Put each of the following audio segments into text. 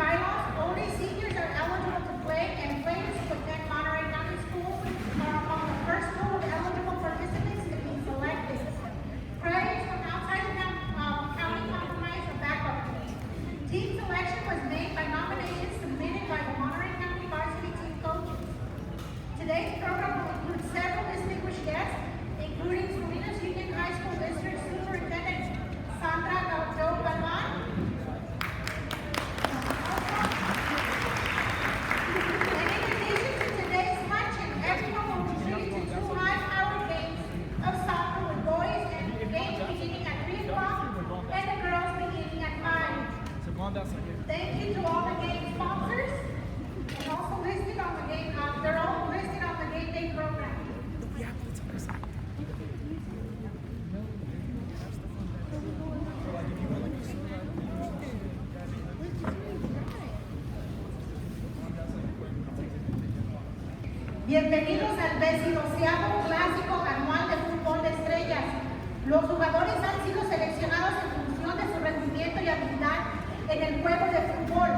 bylaws, only seniors are eligible to play, and players who attend Monterey County Schools are among the first pool of eligible participants to be selected. Players from outside the county compromise or backup team. Team selection was made by nominations submitted by the Monterey County varsity team coaches. Today's program will include several distinguished guests, including Salinas Union High School District Superintendent Sandra Galvan. And in addition to today's luncheon, everyone will be treated to 2 high-powered games of soccer with boys and games beginning at 3 o'clock and the girls beginning at 5. Thank you to all the game sponsors and also listed on the game. They're all listed on the game day program. Bienvenidos al 12º Clásico Anual de Fútbol de Estrellas. Los jugadores han sido seleccionados en función de su rendimiento y habilidad en el juego de fútbol.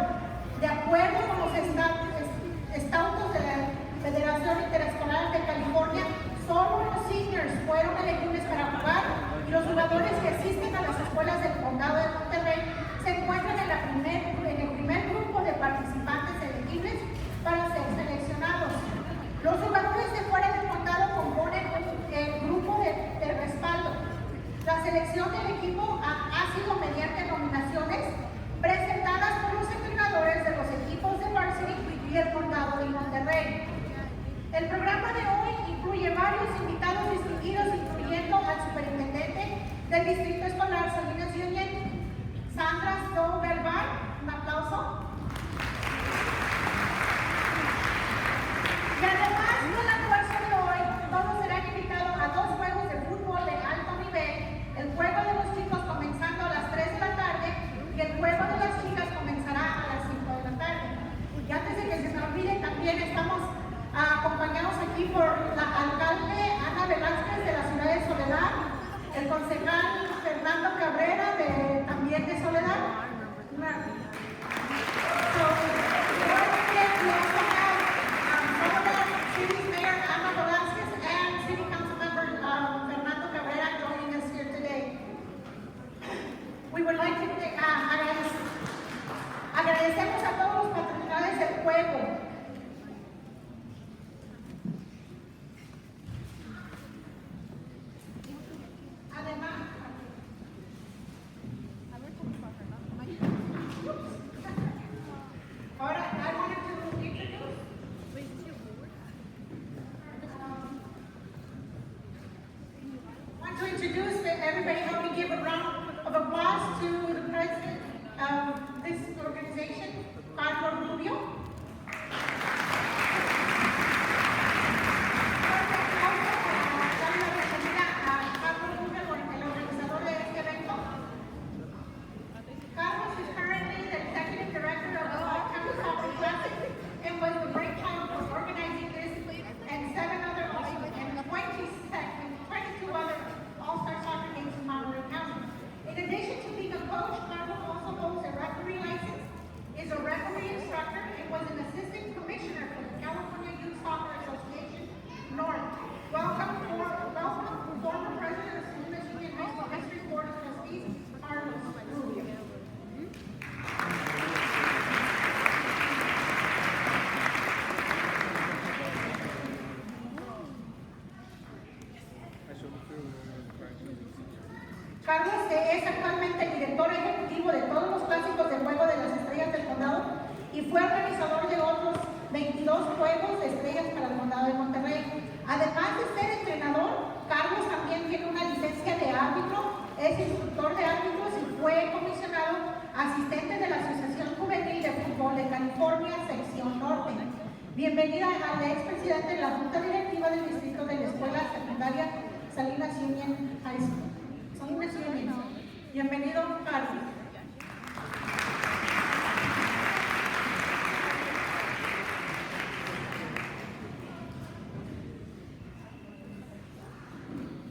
De acuerdo con los estatutos de la Federación Interescolar de California, solo los seniors fueron elegibles para jugar y los jugadores que asisten a las escuelas del Condado de Monterey se encuentran en el primer grupo de participantes elegibles para ser seleccionados. Los jugadores de fuera del condado componen el grupo de respaldo. La selección del equipo ha sido mediante nominaciones presentadas por los entrenadores de los equipos de varsity y el condado de Monterrey. El programa de hoy incluye varios invitados distinguidos, incluyendo al superintendente del Distrito Escolar Salinas Union, Sandra Galvan. Un aplauso. Y además, con la almuerzo de hoy, todos serán invitados a 2 juegos de fútbol de alto nivel, el juego de los chicos comenzando a las 3 de la tarde y el juego de las chicas comenzará a las 5 de la tarde. Y antes de que se me olvide, también estamos acompañados aquí por la alcalde Ana Velázquez de la ciudad de Soledad, el concejal Fernando Cabrera también de Soledad. City Mayor Ana Velázquez and City Council Member Fernando Cabrera joining us here today. We would like to agradecemos a todos los patrocinadores del juego. Además, ahora, I wanted to introduce. Everybody help me give a round of applause to the president of this organization, Carlos Rubio. Carlos is currently the executive director of the High County Soccer Classic and was the brainchild for organizing this and 7 other also and 22 other all-star soccer games in Monterey County. In addition to being a coach, Carlos also holds a referee license, is a referee instructor, and was an assistant commissioner for the California Youth Soccer Association North. Welcome, former president of Salinas Union High School District Board of Trustees, Carlos Rubio. Carlos es actualmente el director ejecutivo de todos los clásicos del Juego de las Estrellas del Condado y fue organizador de otros 22 Juegos de Estrellas para el Condado de Monterrey. Además de ser entrenador, Carlos también tiene una licencia de árbitro, es instructor de árbitros y fue comisionado asistente de la Asociación Juvenil de Fútbol de California, sección norte. Bienvenida a la expresidente de la Junta Directiva del Distrito de la Escuela Secundaria Salinas Union High School. Bienvenido, Carlos.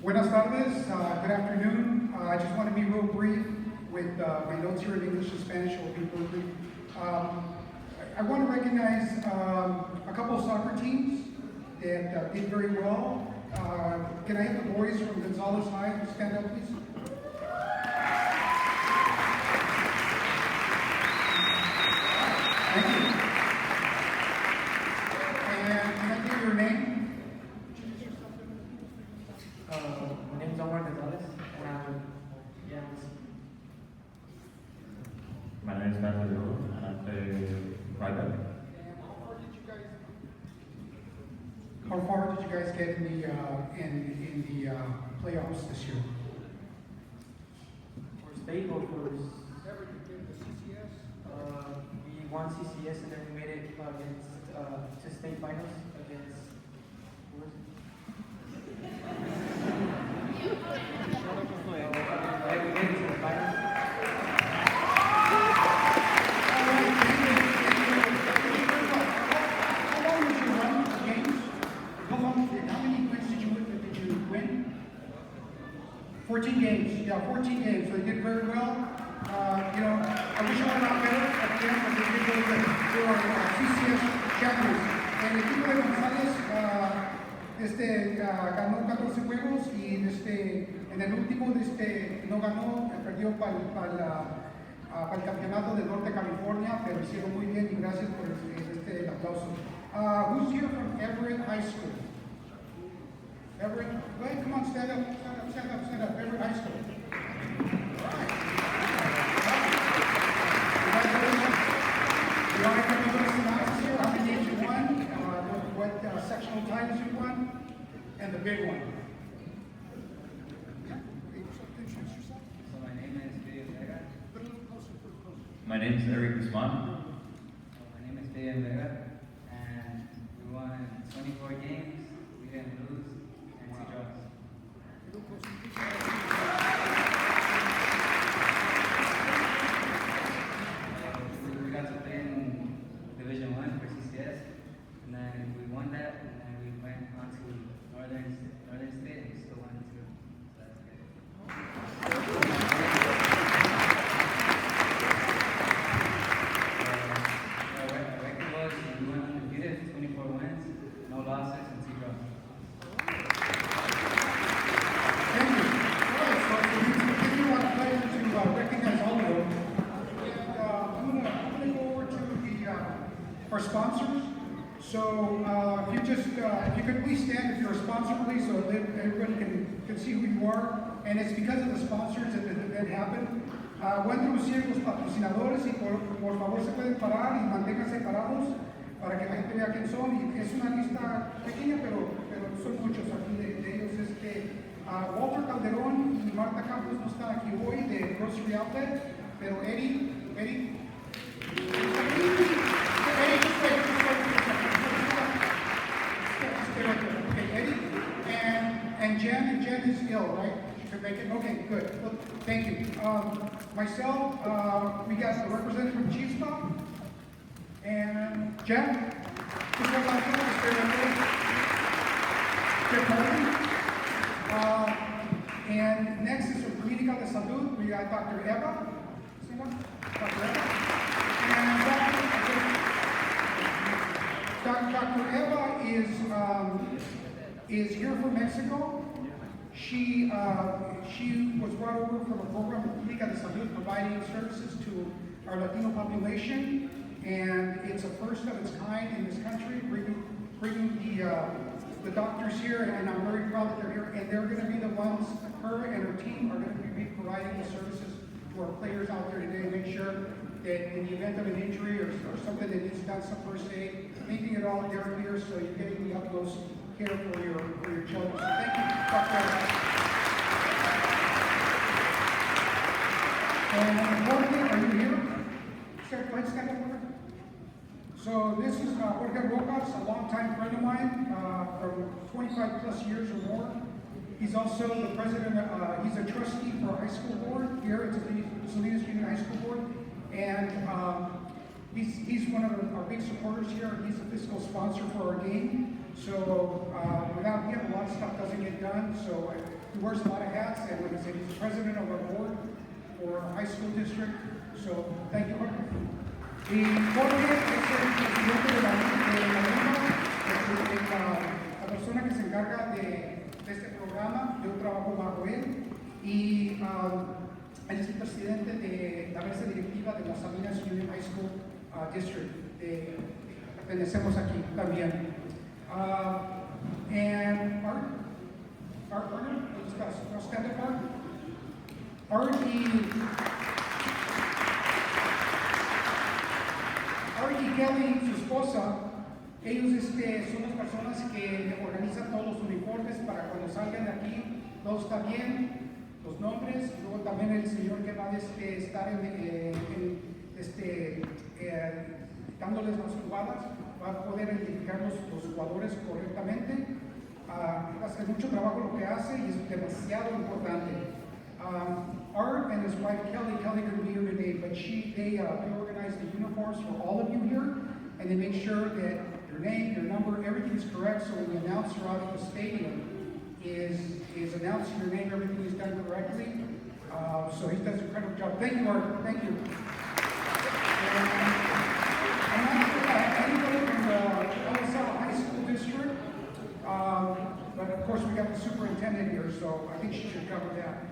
Buenas tardes, good afternoon. I just want to be real brief with my notes here in English and Spanish. It will be real brief. I want to recognize a couple of soccer teams that did very well. Can I have the boys from Alisal High stand up, please? Thank you. And can I get your name? My name is Omar Gonzalez, and My name is Matthew and I play right back. How far did you guys get in the playoffs this year? for state or for we won CCS and then we made it against to state finals against who was it? We made it to the finals. How many wins did you win? 14 games. Yeah, 14 games. So they did very well. I wish I went out better at the end, but they did really good. They were CCS champions. El equipo de González ganó 14 juegos y en el último no ganó, perdió para el campeonato de Norte California, pero hicieron muy bien y gracias por el aplauso. Who's here from Everett High School? Everett, wait, come on, stand up, Everett High School. All right. Congratulations. You want to come and give us some answers here? How many games you won? What sectional titles you won? And the big one. So my name is Vega. My name is Eric Guzman. My name is Vega, and we won 24 games. We didn't lose, and 2 draws. We got to play in Division 1 for CCS, and then we won that, and then we went on to Northern State, and we still won too. So that's good. Our record was we went undefeated, 24 wins, no losses, and 2 draws. Thank you. All right, so it's a pleasure to recognize all of them. And I'm going to go over to our sponsors. So if you could please stand if you're a sponsor, please, so that everybody can see who you are. And it's because of the sponsors that the event happened. Voy a introducir los patrocinadores y por favor se pueden parar y manténganse parados para que la gente vea quién son. Y es una lista pequeña, pero son muchos aquí de ellos. Walter Calderón y Marta Campos no están aquí hoy de Grocery Outlet, pero Eddie, and Jen is ill, right? She could make it. Okay, good. Well, thank you. Myself, we got the representative from Chispa, and Jen. And next is from Clínica de Salud. We got Dr. Eva. Dr. Eva. And Dr. Eva is here from Mexico. She was brought over from a program of Clínica de Salud providing services to our Latino population, and it's a first of its kind in this country, bringing the doctors here, and I'm very proud that they're here, and they're going to be the ones, her and her team are going to be providing the services to our players out there today, make sure that in the event of an injury or something that needs done, some first aid, anything at all, they're here, so you're getting the utmost care for your children. So thank you, Dr. And Jorge, are you here? Sir, go ahead, stand up, Jorge. So this is Jorge Rojas, a longtime friend of mine, for 25 plus years or more. He's also the president, he's a trustee for our high school board here at the Salinas Junior High School Board. And he's one of our big supporters here. He's a fiscal sponsor for our game. So without him, a lot of stuff doesn't get done. So he wears a lot of hats, and like I said, he's the president of our board for our high school district. So thank you, Jorge. The Jorge is presidente de la Junta, la persona que se encarga de este programa. Yo trabajo bajo él y él es el presidente de la mesa directiva de la Salinas High School District. Pertenecemos aquí también. And Art, we'll discuss. I'll stand up, Art. Art y Kelly, su esposa, ellos son las personas que organizan todos los uniformes para cuando salgan de aquí, todo está bien, los nombres, luego también el señor que va a estar dándoles las jugadas, va a poder identificar los jugadores correctamente. Hace mucho trabajo lo que hace y es demasiado importante. Art and his wife Kelly couldn't be here today, but they organize the uniforms for all of you here, and they make sure that your name, your number, everything is correct. So when the announcer out of the stadium is announcing your name, everything is done correctly. So he does an incredible job. Thank you, Art. Thank you. I'm not sure anybody from the Alisal High School district, but of course we got the superintendent here, so I think she should cover that.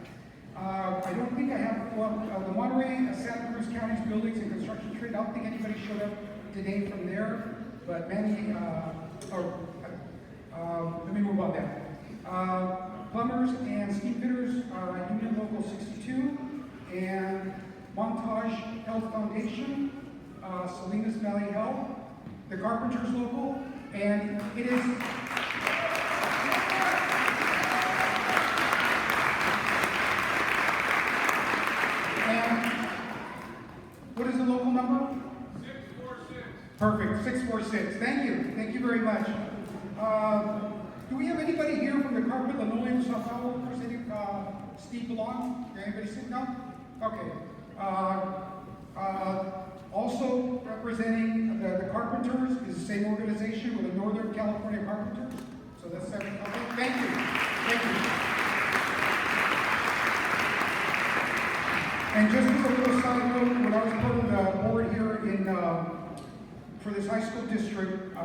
I don't think I have, the Monterey, Santa Cruz County's buildings and construction trade, I don't think anybody showed up today from there, but many, let me move on that. Plumbers and steam fitters, Union Local 62, and Montage Health Foundation, Salinas Valley Health, the Carpenters Local, and it is... What is the local number? 646. Perfect, 646. Thank you. Thank you very much. Do we have anybody here from the Carpet Linoleum Sao Paulo workers? Steve belong? Anybody sit down? Okay. Also representing the Carpenters is the same organization with the Northern California Carpenters. So that's okay. Thank you. Thank you. And just as a little side note, when I was put on the board here for this high school district, I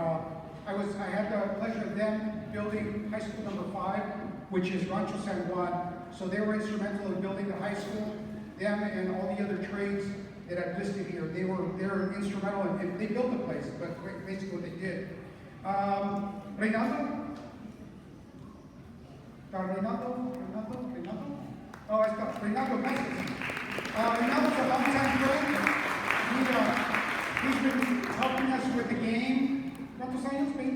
had the pleasure of them building high school number 5, which is Rancho San Juan. So they were instrumental in building the high school. Them and all the other trades that I've listed here, they're instrumental and they built the place, but basically what they did. Reynaldo? Reynaldo? Oh, I stopped. Reynaldo, gracias. Reynaldo's a long-time friend. He's been helping us with the game. ¿Cuántos años? 20?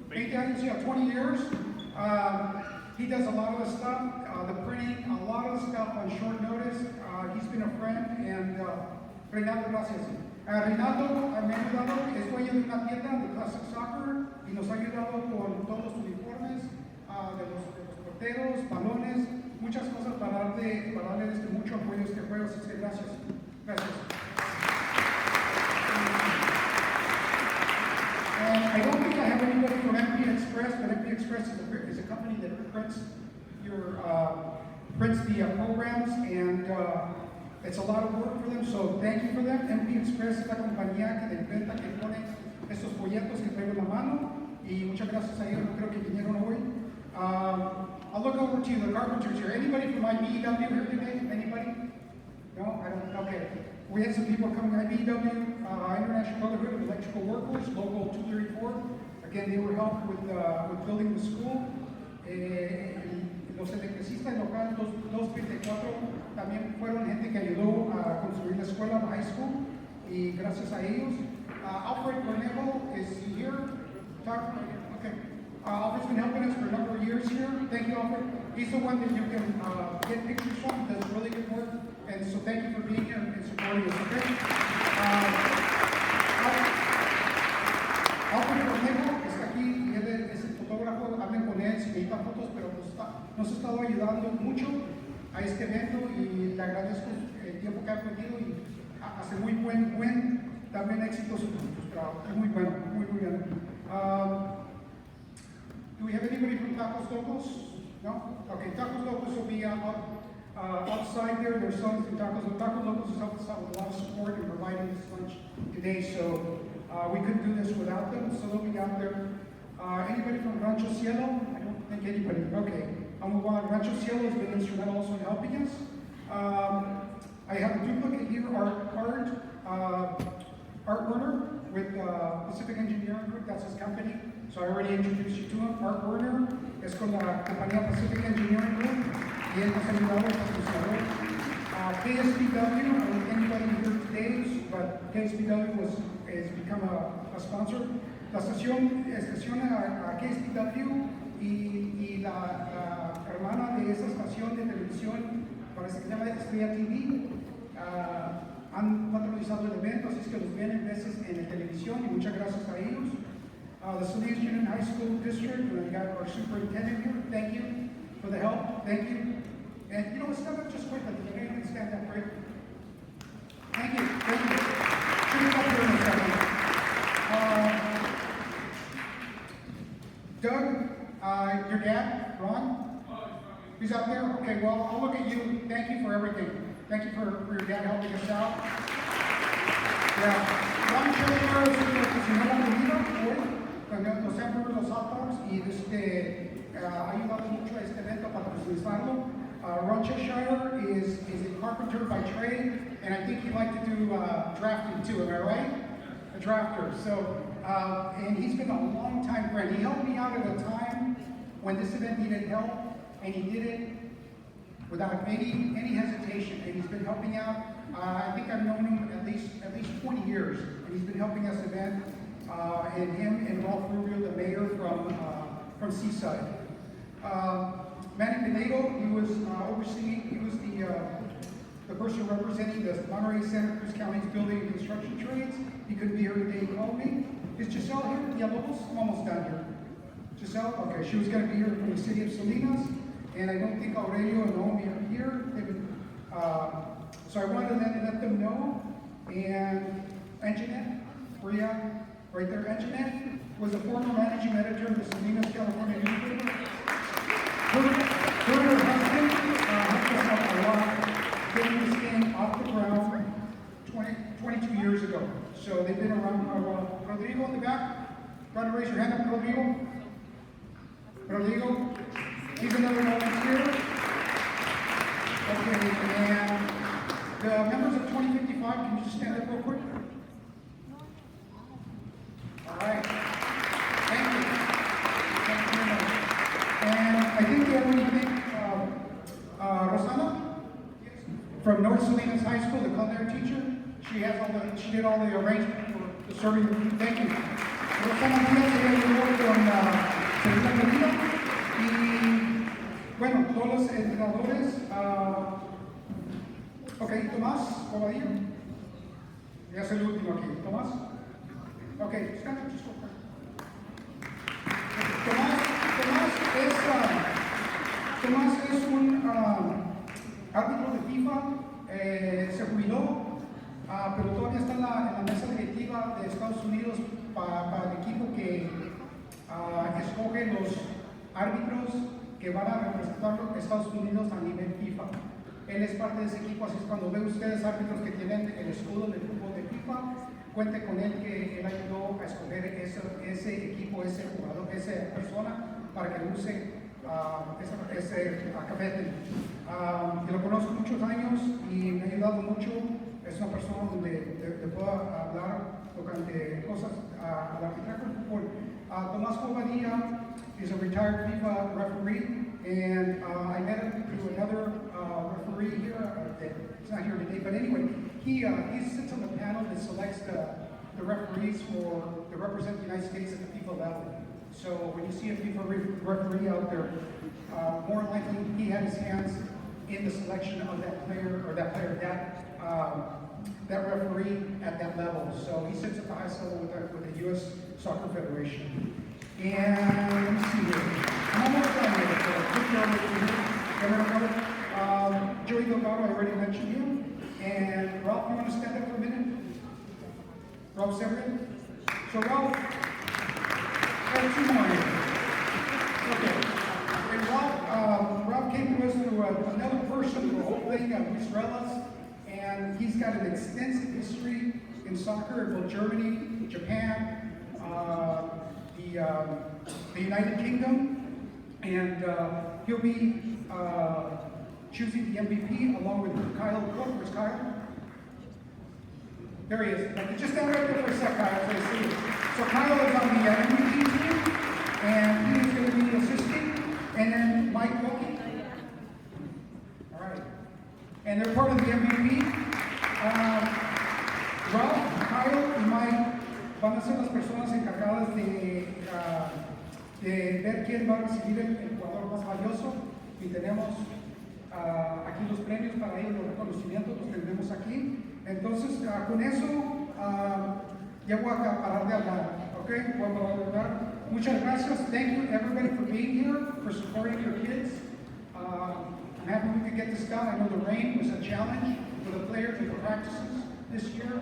20 años, yeah, 20 years. He does a lot of the stuff, the printing, a lot of the stuff on short notice. He's been a friend, and Reynaldo, gracias. Reynaldo me ha ayudado, es dueño de una tienda de Classic Soccer y nos ha ayudado con todos los uniformes, de los porteros, balones, muchas cosas para darle mucho apoyo a este juego, así que gracias. Gracias. I don't think I have anybody from MP Express, but MP Express is a company that prints the programs, and it's a lot of work for them, so thank you for that. MP Express es la compañía que de venta que pone estos folletos que traigo en la mano, y muchas gracias a ellos, no creo que vinieron hoy. I'll look over to the carpenters here. Anybody from IBEW here today? Anybody? No? I don't? Okay. We had some people coming, IBEW, International Brotherhood of Electrical Workers, Local 234. Again, they were helping with building the school. Los electricistas locales, 234, también fueron gente que ayudó a construir la escuela, la high school, y gracias a ellos. Alfred Cornejo is here. Okay. Alfred's been helping us for a number of years here. Thank you, Alfred. He's the one that you can get pictures from. He does really good work. And so thank you for being here and supporting us, okay? Alfred Cornejo está aquí, y él es el fotógrafo. Hablen con él si necesitan fotos, pero nos ha estado ayudando mucho a este evento y le agradezco el tiempo que ha perdido y hace muy buen también éxito su trabajo. Es muy bueno, muy bien. Do we have anybody from Tacos Locos? No? Okay, Tacos Locos will be outside there. They're selling some tacos. Tacos Locos has helped us out with a lot of support in providing this lunch today. So We couldn't do this without them, so they'll be out there. Anybody from Rancho Cielo? I don't think anybody. Okay, I'll move on. Rancho Cielo has been instrumental also in helping us. I have a duplicate here, Art Werner with Pacific Engineering Group, that's his company. So I already introduced you to him. Art Werner es con la compañía Pacific Engineering Group y él nos ha ayudado a patrocinador. KSPW, I don't know anybody here today, but KSPW has become a sponsor. La estación a KSPW y la hermana de esa estación de televisión, parece que se llama Estrella TV, han patronizado el evento, así es que los ven en veces en la televisión y muchas gracias a ellos. The Salinas Junior High School District, and we got our superintendent here, thank you for the help, thank you. And you know, stand up just quickly, can anyone stand up right? Thank you, thank you. Should we come here in a second? Doug, your dad, Ron? He's out there? Okay, well, I'll look at you. Thank you for everything. Thank you for your dad helping us out. Yeah. Ron Chiller es el profesional aprendido hoy, con los hamburgers, los hot dogs, y ha ayudado mucho a este evento para patrocinarlo. Ron Cheshire is a carpenter by trade, and I think he'd like to do drafting too, am I right? A drafter. So, and he's been a long time friend. He helped me out at a time when this event needed help, and he did it without any hesitation. And he's been helping out. I think I've known him at least 20 years, and he's been helping us event. And him and Ralph Rubio, the mayor from Seaside. Manny Pinedo, he was the person representing the Monterey Santa Cruz County's building and construction trades. He couldn't be here today, he called me. Is Giselle here? Villalobos? I'm almost done here. Giselle? Okay, she was going to be here from the city of Salinas, and I don't think Aurelio and Naomi are here. So I wanted to let them know. And Anjanette, Bria, right there, Anjanette was a former managing editor of the Salinas, California newspaper. Her and her husband helped us out a lot, getting this thing off the ground 22 years ago. So they've been around. Rodrigo in the back, try to raise your hand up, Rodrigo. Rodrigo, he's another volunteer. Okay, and the members of 2055, can you just stand up real quick? All right. Thank you. Thank you very much. And I think they already think Rosana from North Salinas High School, the culinary teacher. She did all the arrangement for the serving. Thank you. Rosana Díaz, ella llegó con segunda medida. Y bueno, todos los entrenadores. Ok, Tomás Bobadillo. Ya es el último aquí. Tomás. Ok, stand up, just go for it. Tomás es un árbitro de FIFA, se jubiló, pero todavía está en la mesa directiva de Estados Unidos para el equipo que escoge los árbitros que van a representar a Estados Unidos a nivel FIFA. Él es parte de ese equipo, así es cuando ven ustedes árbitros que tienen el escudo del fútbol de FIFA, cuente con él que él ayudó a escoger ese equipo, ese jugador, esa persona para que use ese cafete. Yo lo conozco muchos años y me ha ayudado mucho. Es una persona donde te puedo hablar tocante cosas al arbitraje del fútbol. Tomás Bobadilla is a retired FIFA referee, and I met him through another referee here. He's not here today, but anyway, he sits on the panel that selects the referees that represent the United States at the FIFA level. So when you see a FIFA referee out there, more likely he had his hands in the selection of that player or that referee at that level. So he sits at the highest level with the U.S. Soccer Federation. And let me see here. I'm almost done here. So quick over here. Joey Delgado, I already mentioned him. And Ralph, you want to stand up for a minute? Ralph Severin? So Ralph, I have two more here. Okay. And Ralph came to us through another person, the whole thing of Israelis, and he's got an extensive history in soccer in both Germany, Japan, the United Kingdom, and he'll be choosing the MVP along with Kyle Cook. Where's Kyle? There he is. Just stand right there for a sec, Kyle, so I see you. So Kyle is on the MVP team, and he is going to be assisting. And then Mike Wilkie. All right. And they're part of the MVP. Ralph, Kyle y Mike van a ser las personas encargadas de ver quién va a recibir el jugador más valioso. Y tenemos aquí los premios para ellos, los reconocimientos los tenemos aquí. Entonces, con eso, ya voy a parar de hablar, ¿ok? Voy a parar de hablar. Muchas gracias. Thank you, everybody, for being here, for supporting your kids. I'm happy we could get this done. I know the rain was a challenge for the players and the practices this year.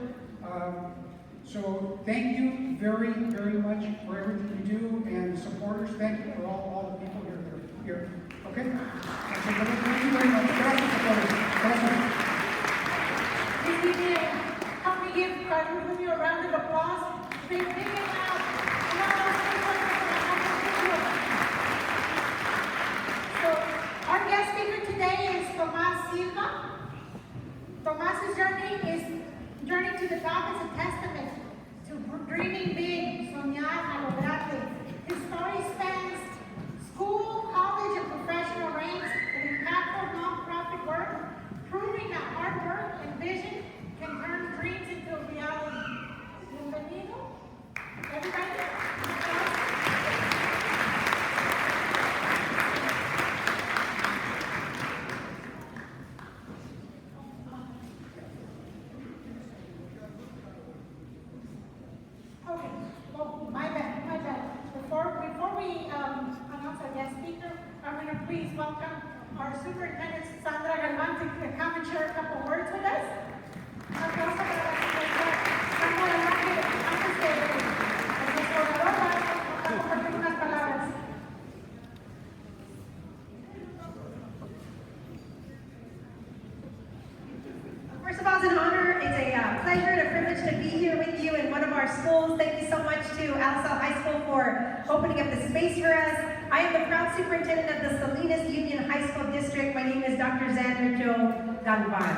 So thank you very, very much for everything you do, and supporters, thank you for all the people here. Okay? Thank you very much. Gracias a todos. Gracias. Help me give Carlos a round of applause. Big out. So, our guest speaker today is Tomas Silva. Tomas's journey to the top is a testament to dreaming big, soñar a lo grande. His story spans school, college, and professional ranks, and impactful nonprofit work, proving that hard work and vision can turn dreams into reality. Bienvenido. Everybody. Okay. Oh, my bad. Before we announce our guest speaker, I'm going to please welcome our superintendent, Sandra Galvan, to come and share a couple words with us. Un aplauso para la superintendente Sandra Galvan, que antes de nuestro orador va a compartir unas palabras. First of all, it's an honor, it's a pleasure and a privilege to be here with you in one of our schools. Thank you so much to Alisal High School for opening up the space for us. I am the proud superintendent of the Salinas Union High School District. My name is Dr. Xander Joe Galvan.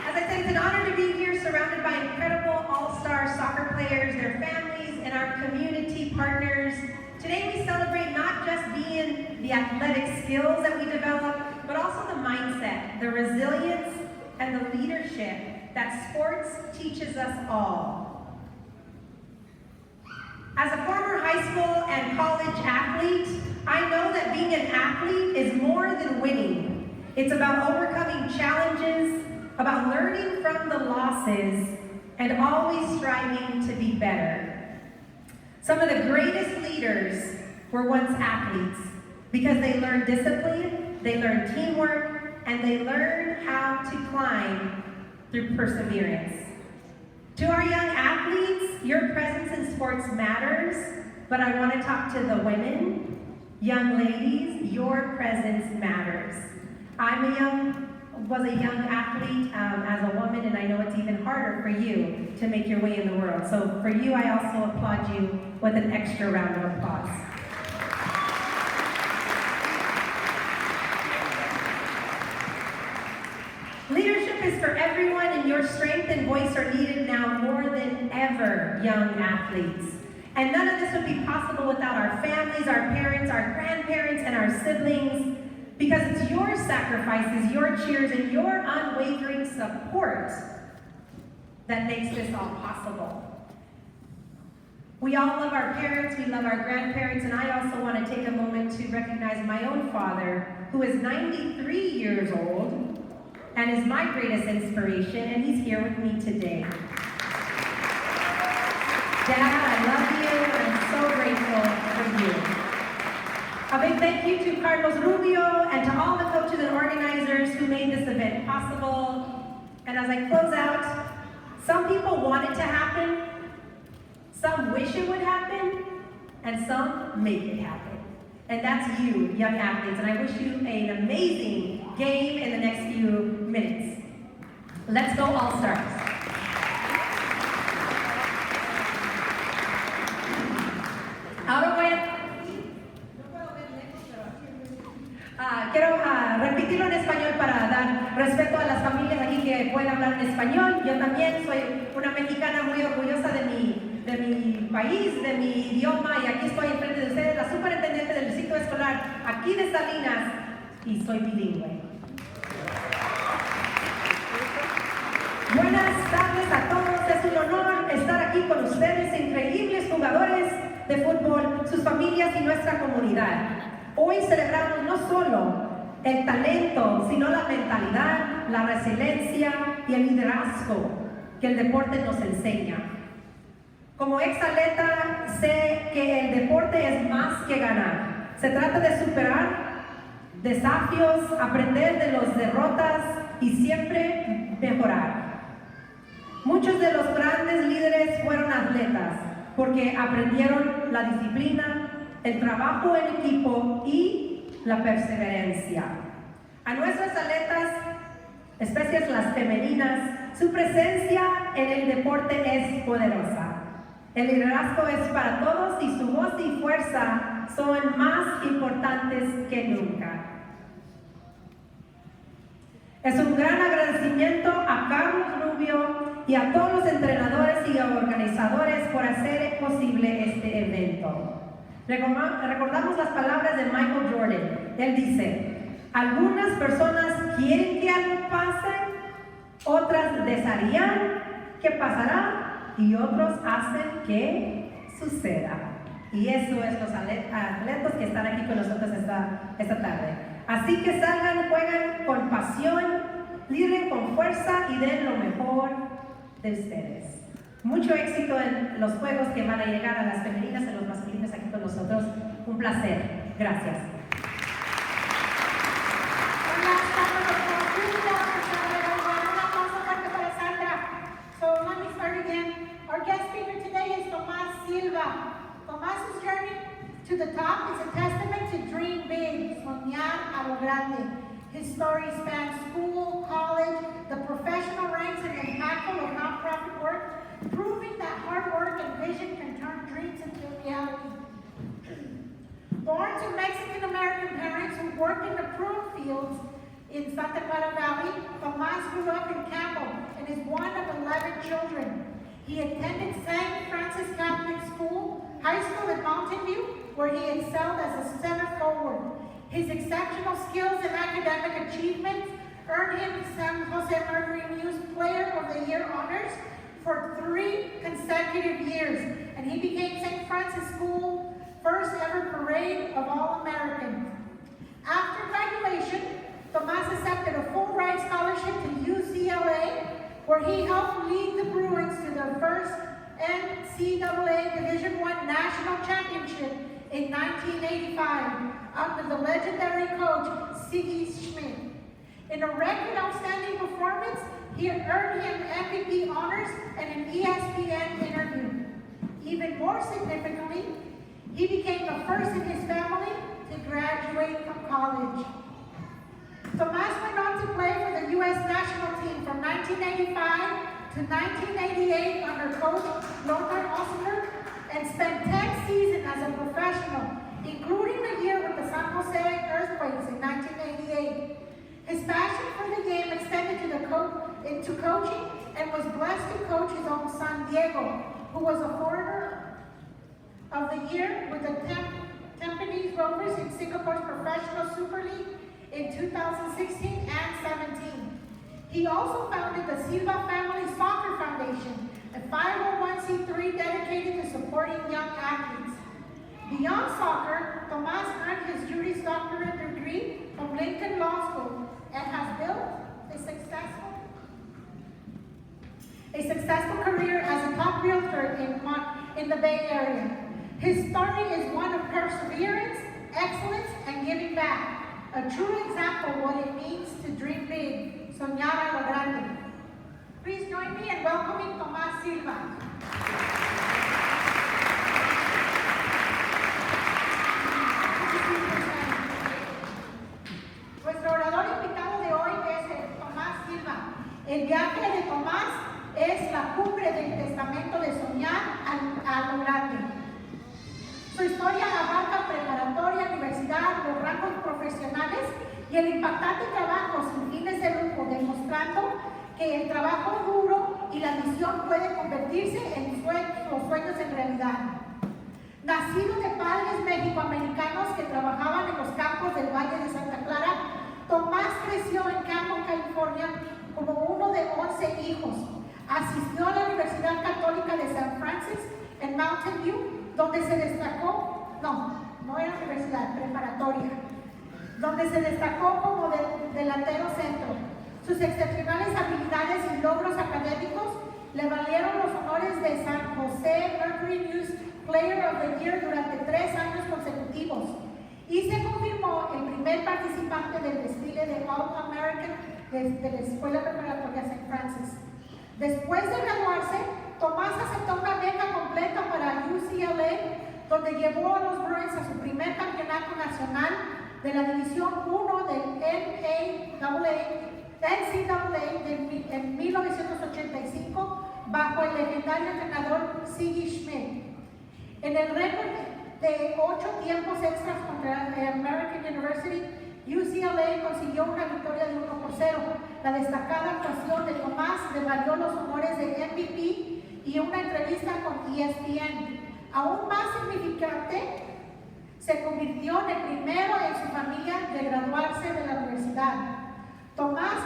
As I said, it's an honor to be here surrounded by incredible all-star soccer players, their families, and our community partners. Today we celebrate not just being the athletic skills that we develop, but also the mindset, the resilience, and the leadership that sports teaches us all. As a former high school and college athlete, I know that being an athlete is more than winning. It's about overcoming challenges, about learning from the losses, and always striving to be better. Some of the greatest leaders were once athletes because they learned discipline, they learned teamwork, and they learned how to climb through perseverance. To our young athletes, your presence in sports matters, but I want to talk to the women. Young ladies, your presence matters. I was a young athlete as a woman, and I know it's even harder for you to make your way in the world. So for you, I also applaud you with an extra round of applause. Leadership is for everyone, and your strength and voice are needed now more than ever, young athletes. And none of this would be possible without our families, our parents, our grandparents, and our siblings, because it's your sacrifices, your cheers, and your unwavering support that makes this all possible. We all love our parents, we love our grandparents, and I also want to take a moment to recognize my own father, who is 93 years old, and is my greatest inspiration, and he's here with me today. Dad, I love you, and I'm so grateful for you. A big thank you to Carlos Rubio and to all the coaches and organizers who made this event possible. And as I close out, some people want it to happen, some wish it would happen, and some make it happen. And that's you, young athletes, and I wish you an amazing game in the next few minutes. Let's go All-Stars. puede hablar en español. Yo también soy una mexicana muy orgullosa de mi país, de mi idioma, y aquí estoy enfrente de ustedes, la superintendente del distrito escolar aquí de Salinas, y soy bilingüe. Buenas tardes a todos, es un honor estar aquí con ustedes, increíbles jugadores de fútbol, sus familias y nuestra comunidad. Hoy celebramos no solo el talento, sino la mentalidad, la resiliencia y el liderazgo que el deporte nos enseña. Como exatleta sé que el deporte es más que ganar. Se trata de superar desafíos, aprender de las derrotas y siempre mejorar. Muchos de los grandes líderes fueron atletas porque aprendieron la disciplina, el trabajo en equipo y la perseverancia. A nuestras atletas, especialmente las femeninas, su presencia en el deporte es poderosa. El liderazgo es para todos y su voz y fuerza son más importantes que nunca. Es un gran agradecimiento a Carlos Rubio y a todos los entrenadores y organizadores por hacer posible este evento. Recordamos las palabras de Michael Jordan. Él dice: algunas personas quieren que algo pase, otras desearían que pasará y otros hacen que suceda. Y eso es los atletas que están aquí con nosotros esta tarde. Así que salgan, jueguen con pasión, lideren con fuerza y den lo mejor de ustedes. Mucho éxito en los juegos que van a llegar a las femeninas y los masculinos aquí con nosotros. Un placer. Gracias. So let me start again. Our guest speaker today is Tomás Silva. Tomás's journey to the top is a testament to dream big, soñar a lo grande. His story spans school, college, the professional ranks, and the impactful of nonprofit work, proving that hard work and vision can turn dreams into reality. Born to Mexican-American parents who worked in the prune fields in Santa Clara Valley, Tomás grew up in Campbell and is one of 11 children. He attended St. Francis Catholic High School in Mountain View, where he excelled as a center forward. His exceptional skills and academic achievements earned him San Jose Mercury News Player of the Year honors for 3 consecutive years, and he became St. Francis School first ever parade of All-Americans. After graduation, Tomás accepted a full-ride scholarship to UCLA, where he helped lead the Bruins to their first NCAA Division I National Championship in 1985 under the legendary coach Siggy Schmidt. In a record outstanding performance, he earned him MVP honors and an ESPN interview. Even more significantly, he became the first in his family to graduate from college. Tomás went on to play for the U.S. national team from 1985 to 1988 under coach Lothar Osler and spent 10 seasons as a professional, including a year with the San Jose Earthquakes in 1988. His passion for the game extended into coaching and was blessed to coach his own son Diego, who was a foreigner of the year with the Tampines Rovers in Singapore's Professional Super League in 2016 and 17. He also founded the Silva Family Soccer Foundation, a 501c3 dedicated to supporting young athletes. Beyond soccer, Tomás earned his Juris Doctorate degree from Lincoln Law School and has built a successful career as a top realtor in the Bay Area. His story is one of perseverance, excellence, and giving back. A true example of what it means to dream big, soñar a lo grande. Please join me in welcoming Tomás Silva. Nuestro orador invitado de hoy es Tomás Silva. El viaje de Tomás es la cumbre del testamento de soñar a lo grande. Su historia abarca preparatoria, universidad, los rangos profesionales y el impactante trabajo sin fines de lucro, demostrando que el trabajo duro y la misión pueden convertirse en los sueños en realidad. Nacido de padres mexicoamericanos que trabajaban en los campos del Valle de Santa Clara, Tomás creció en Campbell, California, como uno de 11 hijos. Asistió a la Universidad Católica de San Francisco en Mountain View, donde se destacó, no era universidad, preparatoria, donde se destacó como delantero centro. Sus excepcionales habilidades y logros académicos le valieron los honores de San José Mercury News Player of the Year durante 3 años consecutivos y se confirmó el primer participante del desfile de All American de la Escuela Preparatoria St. Francis. Después de graduarse, Tomás aceptó una beca completa para UCLA, donde llevó a los Bruins a su primer campeonato nacional de la División 1 del NCAA en 1985 bajo el legendario entrenador Siggy Schmidt. En el récord de 8 tiempos extras contra American University, UCLA consiguió una victoria de 1-0. La destacada actuación de Tomás le valió los honores de MVP y una entrevista con ESPN. Aún más significante, se convirtió en el primero en su familia de graduarse de la universidad. Tomás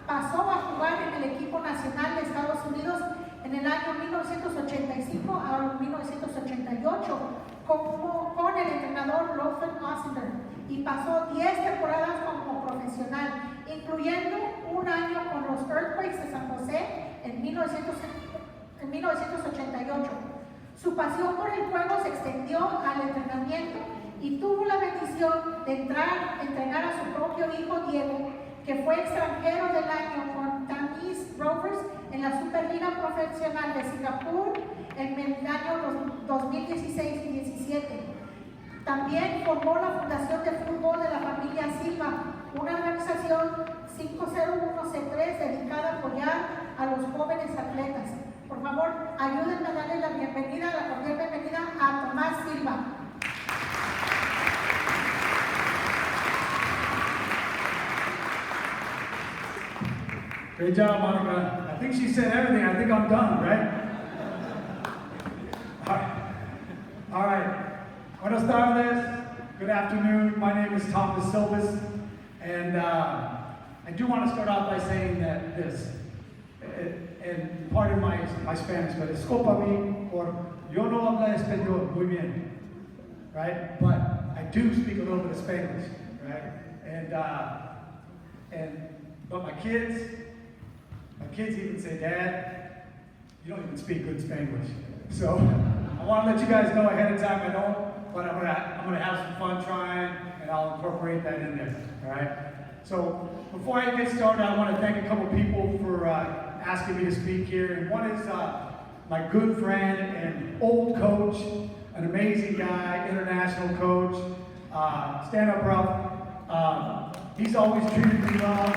pasó a jugar en el equipo nacional de Estados Unidos en el año 1985 a 1988 con el entrenador Lothar Ossinger y pasó 10 temporadas como profesional, incluyendo un año con los Earthquakes de San José en 1988. Su pasión por el juego se extendió al entrenamiento y tuvo la bendición de entrenar a su propio hijo Diego, que fue extranjero del año con Tamis Rovers en la Superliga Profesional de Singapur en el año 2016 y 2017. También formó la Fundación de Fútbol de la Familia Silva, una organización 501c3 dedicada a apoyar a los jóvenes atletas. Por favor, ayúdenme a darle la bienvenida, la cordial bienvenida a Tomás Silva. Great job, Monica. I think she said everything. I think I'm done, right? All right. Buenas tardes. Good afternoon. My name is Thomas Silvas, and I do want to start off by saying that this, and pardon my Spanish, but disculpa mí por yo no hablo español muy bien, right? But I do speak a little bit of Spanish, right? But my kids even say, Dad, you don't even speak good Spanglish. So I want to let you guys know ahead of time I don't, but I'm gonna have some fun trying, and I'll incorporate that in there. All right. So before I get started, I want to thank a couple people for asking me to speak here. And one is my good friend and old coach, an amazing guy, international coach. Stand up, Ralph. He's always treated me well.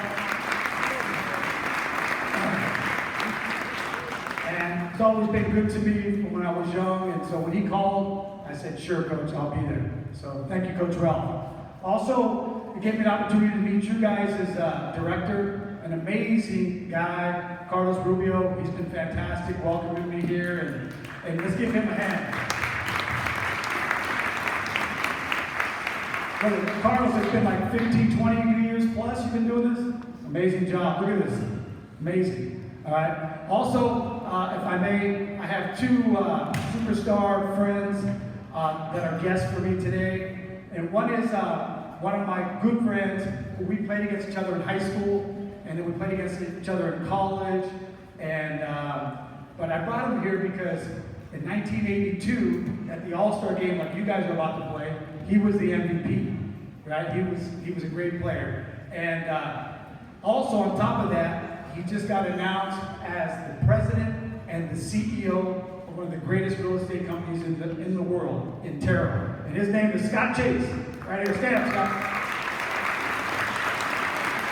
And he's always been good to me from when I was young. And so when he called, I said, sure, Coach, I'll be there. So thank you, Coach Ralph. Also, it gave me an opportunity to meet you guys as director, an amazing guy, Carlos Rubio. He's been fantastic welcoming me here, and let's give him a hand. Brother, Carlos, it's been like 15, 20 years plus you've been doing this. Amazing job. Look at this. Amazing. All right. Also, if I may, I have two superstar friends that are guests for me today. And one is one of my good friends who we played against each other in high school, and then we played against each other in college. And but I brought him here because in 1982, at the All-Star game like you guys are about to play, he was the MVP, right? He was a great player. And also on top of that, he just got announced as the president and the CEO of one of the greatest real estate companies in the world, in Terre Haute. And his name is Scott Chase. Right here, stand up, Scott.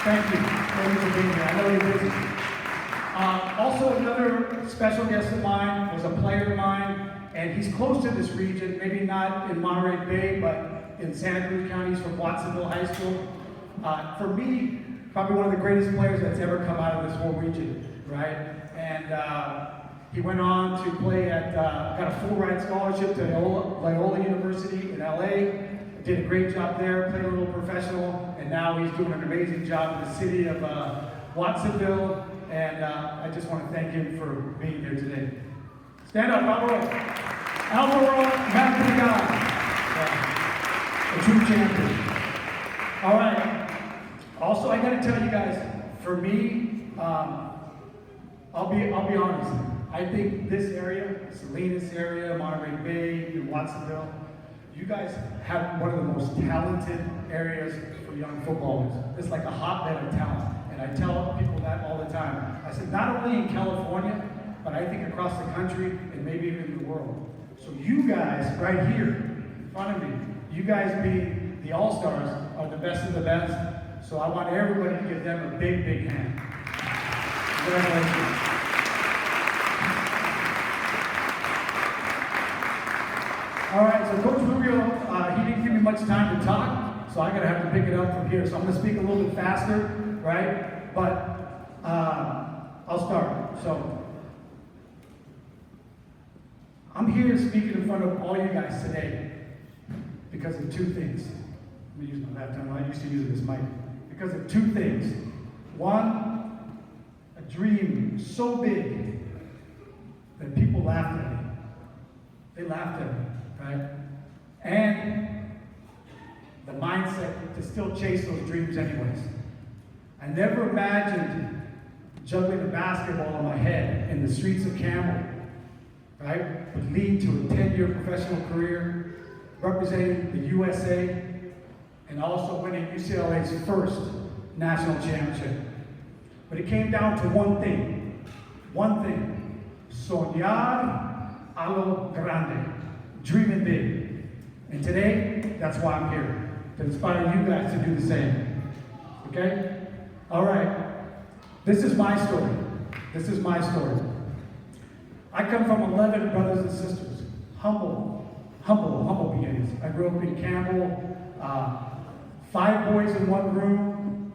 Thank you. Thank you for being here. I know you're busy. Also, another special guest of mine was a player of mine, and he's close to this region, maybe not in Monterey Bay, but in Santa Cruz County. He's from Watsonville High School. For me, probably one of the greatest players that's ever come out of this whole region, right? And he went on to play at, got a full ride scholarship to Loyola University in LA, did a great job there, played a little professional, and now he's doing an amazing job in the city of Watsonville, and I just want to thank him for being here today. Stand up, Alvaro Madrigal, a true champion. All right. Also, I got to tell you guys, for me, I'll be honest. I think this area, Salinas area, Monterey Bay, and Watsonville, you guys have one of the most talented areas for young footballers. It's like a hotbed of talent. And I tell people that all the time. I said, not only in California, but I think across the country and maybe even the world. So you guys right here in front of me, you guys being the All-Stars are the best of the best. So I want everybody to give them a big, big hand. Congratulations. All right, so Coach Rubio, he didn't give me much time to talk, so I'm gonna have to pick it up from here. So I'm gonna speak a little bit faster, right? But I'll start. So I'm here speaking in front of all you guys today because of two things. Let me use my left hand. I used to use this mic. Because of two things. One, a dream so big that people laughed at me. They laughed at me. Right? And the mindset to still chase those dreams anyways. I never imagined juggling a basketball on my head in the streets of Campbell, right, would lead to a 10-year professional career, representing the USA, and also winning UCLA's first national championship. But it came down to one thing, soñar a lo grande. Dreaming big. And today, that's why I'm here. To inspire you guys to do the same. Okay? All right. This is my story. I come from 11 brothers and sisters. Humble beginnings. I grew up in Campbell. 5 boys in one room.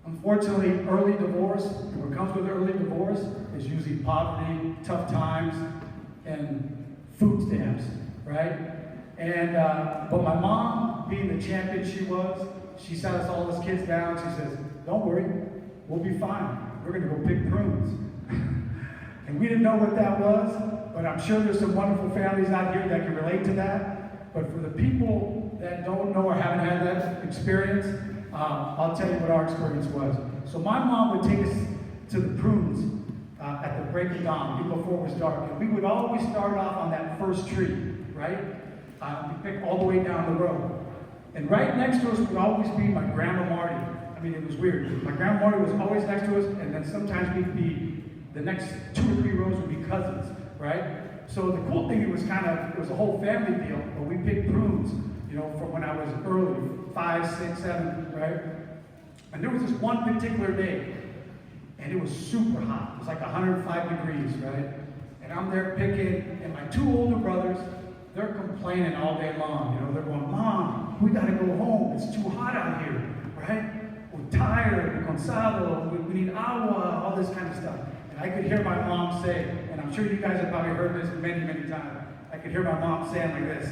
Unfortunately, early divorce. What comes with early divorce is usually poverty, tough times, and food stamps, right? And, but my mom, being the champion she was, she sat us all as kids down. She says, don't worry, we'll be fine. We're gonna go pick prunes. And we didn't know what that was, but I'm sure there's some wonderful families out here that can relate to that. But for the people that don't know or haven't had that experience, I'll tell you what our experience was. So my mom would take us to the prunes at the break of dawn, even before it was dark. And we would always start off on that first tree, right? We pick all the way down the road. And right next to us would always be my Grandma Marty. I mean, it was weird. My Grandma Marty was always next to us, and then sometimes we'd be, the next 2 or 3 rows would be cousins, right? So the cool thing, it was a whole family deal, but we picked prunes, you know, from when I was early, 5, 6, 7, right? And there was this one particular day, and it was super hot. It was like 105 degrees, right? And I'm there picking, and my 2 older brothers, they're complaining all day long. You know, they're going, Mom, we gotta go home. It's too hot out here, right? We're tired, we're cansado, we need agua, all this kind of stuff. And I could hear my mom say, and I'm sure you guys have probably heard this many, many times. I could hear my mom saying like this,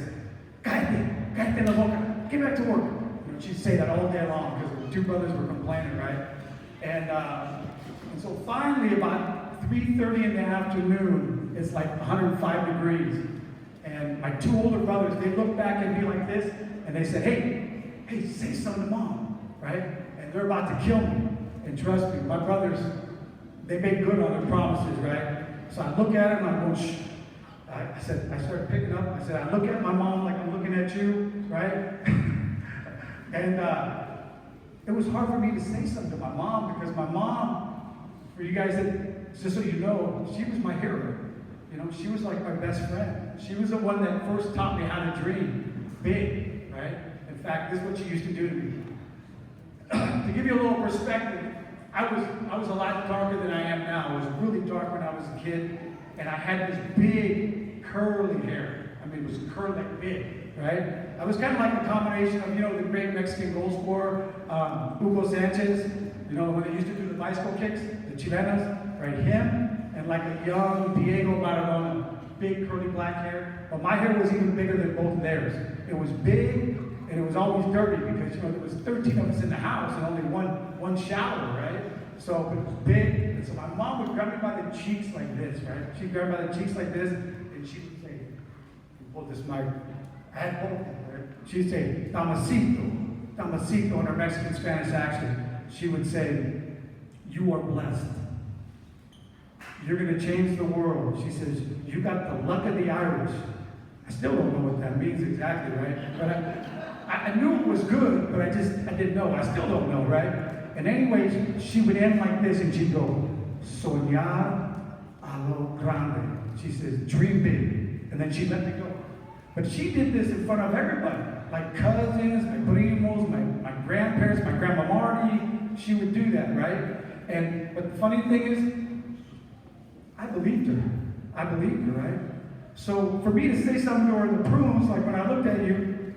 cállate la boca, get back to work. You know, she'd say that all day long because the 2 brothers were complaining, right? And so finally, about 3:30 in the afternoon, it's like 105 degrees. And my 2 older brothers, they look back at me like this, and they said, hey, say something to Mom, right? And they're about to kill me. And trust me, my brothers, they make good on their promises, right? So I look at them, and I go, shh. I started picking up. I said, I look at my mom like I'm looking at you, right? And it was hard for me to say something to my mom because my mom, for you guys that, just so you know, she was my hero. You know, she was like my best friend. She was the one that first taught me how to dream big, right? In fact, this is what she used to do to me. To give you a little perspective, I was a lot darker than I am now. I was really dark when I was a kid, and I had this big curly hair. I mean, it was curly like big. right? I was kind of like a combination of, the great Mexican goal scorer, Hugo Sanchez, when they used to do the bicycle kicks, the chilenas, right? Him, and like a young Diego Maradona, big curly black hair. But my hair was even bigger than both of theirs. It was big, and it was always dirty because, there was 13 of us in the house and only one shower, right? So it was big, and so my mom would grab me by the cheeks like this, right? She'd grab me by the cheeks like this, and she would say, hold this mic. I had both of them, right? She'd say, Damasito, Damasito in her Mexican Spanish accent. She would say, you are blessed. You're going to change the world. She says, you got the luck of the Irish. I still don't know what that means exactly, right? But I knew it was good, but I didn't know. I still don't know, right? And anyways, she would end like this, and she'd go, soñar a lo grande. She says, dream big. And then she'd let me go. But she did this in front of everybody. Like cousins, my primos, my grandparents, my grandma Marty. She would do that, right? But the funny thing is, I believed her. I believed her, right? So for me to say something to her in the prunes, like when I looked at you,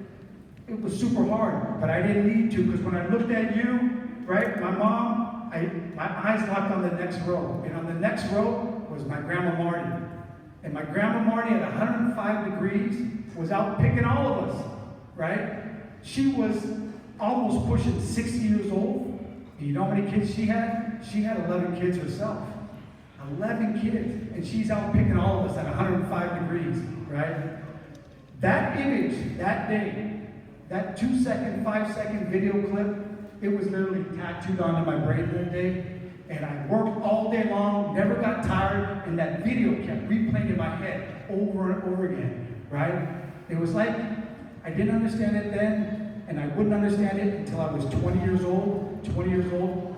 it was super hard. But I didn't need to, because when I looked at you, right, my mom, my eyes locked on the next row. And on the next row was my grandma Marty. And my grandma Marty at 105 degrees was out picking all of us, right? She was almost pushing 60 years old. And you know how many kids she had? She had 11 kids herself. 11 kids. And she's out picking all of us at 105 degrees, right? That image, that day, that 2-second, 5-second video clip, it was literally tattooed onto my brain that day. And I worked all day long, never got tired, and that video kept replaying in my head over and over again, right? It was like I didn't understand it then, and I wouldn't understand it until I was 20 years old.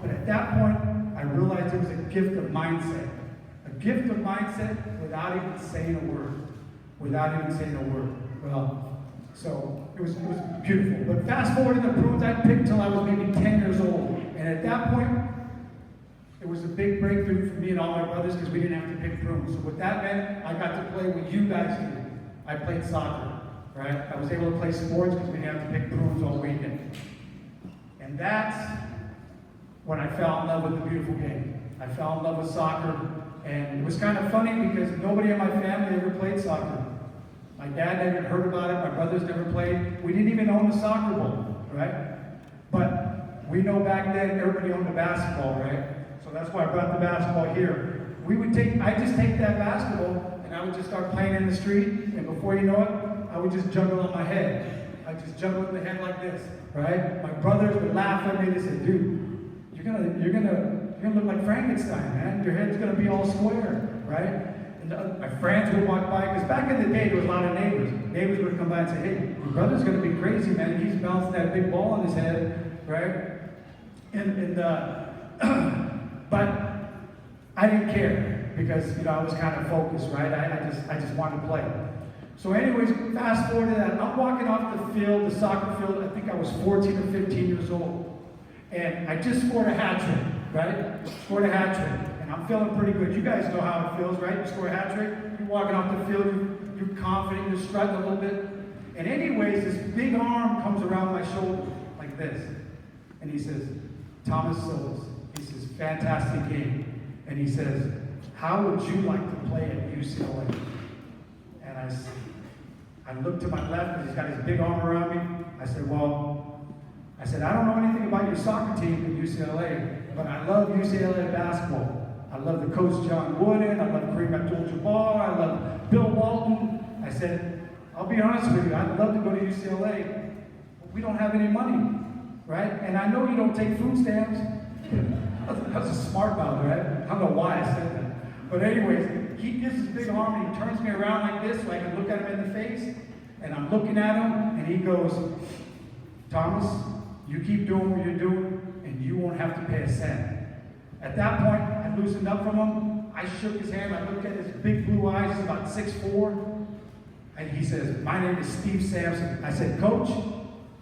But at that point, I realized it was a gift of mindset. A gift of mindset without even saying a word. Well, so it was beautiful. But fast forward in the prunes, I picked till I was maybe 10 years old. And at that point, it was a big breakthrough for me and all my brothers because we didn't have to pick prunes. So what that meant, I got to play what you guys did. I played soccer, right? I was able to play sports because we didn't have to pick prunes all weekend. And that's when I fell in love with the beautiful game. I fell in love with soccer, and it was kind of funny because nobody in my family ever played soccer. My dad never heard about it, my brothers never played. We didn't even own a soccer ball, right? But we know back then everybody owned a basketball, right? So that's why I brought the basketball here. I just take that basketball and I would just start playing in the street, and before you know it, I would just juggle on my head. I just juggle in the head like this, right? My brothers would laugh at me. They said, "Dude, you're gonna look like Frankenstein, man. Your head's gonna be all square, right?" And my friends would walk by, because back in the day there was a lot of neighbors. Neighbors would come by and say, "Hey, your brother's gonna be crazy, man. He's bouncing that big ball on his head, right?" But I didn't care because I was kind of focused, right? I just wanted to play. So anyways, fast forward to that. I'm walking off the field, the soccer field. I think I was 14 or 15 years old, and I just scored a hat trick, right? Scored a hat trick, and I'm feeling pretty good. You guys know how it feels, right? You score a hat trick, you're walking off the field, you're confident, you're strutting a little bit. And anyways, this big arm comes around my shoulder like this, and he says, "Thomas Silvas," he says, "fantastic game." And he says, "How would you like to play at UCLA?" And I looked to my left because he's got his big arm around me. I said, I don't know anything about your soccer team at UCLA, but I love UCLA basketball. I love the coach John Wooden. I love Kareem Abdul-Jabbar. I love Bill Walton. I said, I'll be honest with you, I'd love to go to UCLA, but we don't have any money, right? And I know you don't take food stamps. That was a smart mouth, right? I don't know why I said that. But anyways, he gives his big arm and he turns me around like this so I can look at him in the face. And I'm looking at him and he goes, "Thomas, you keep doing what you're doing and you won't have to pay a cent." At that point, I loosened up from him. I shook his hand. I looked at his big blue eyes. He's about 6'4". And he says, "My name is Steve Sampson." I said, "Coach,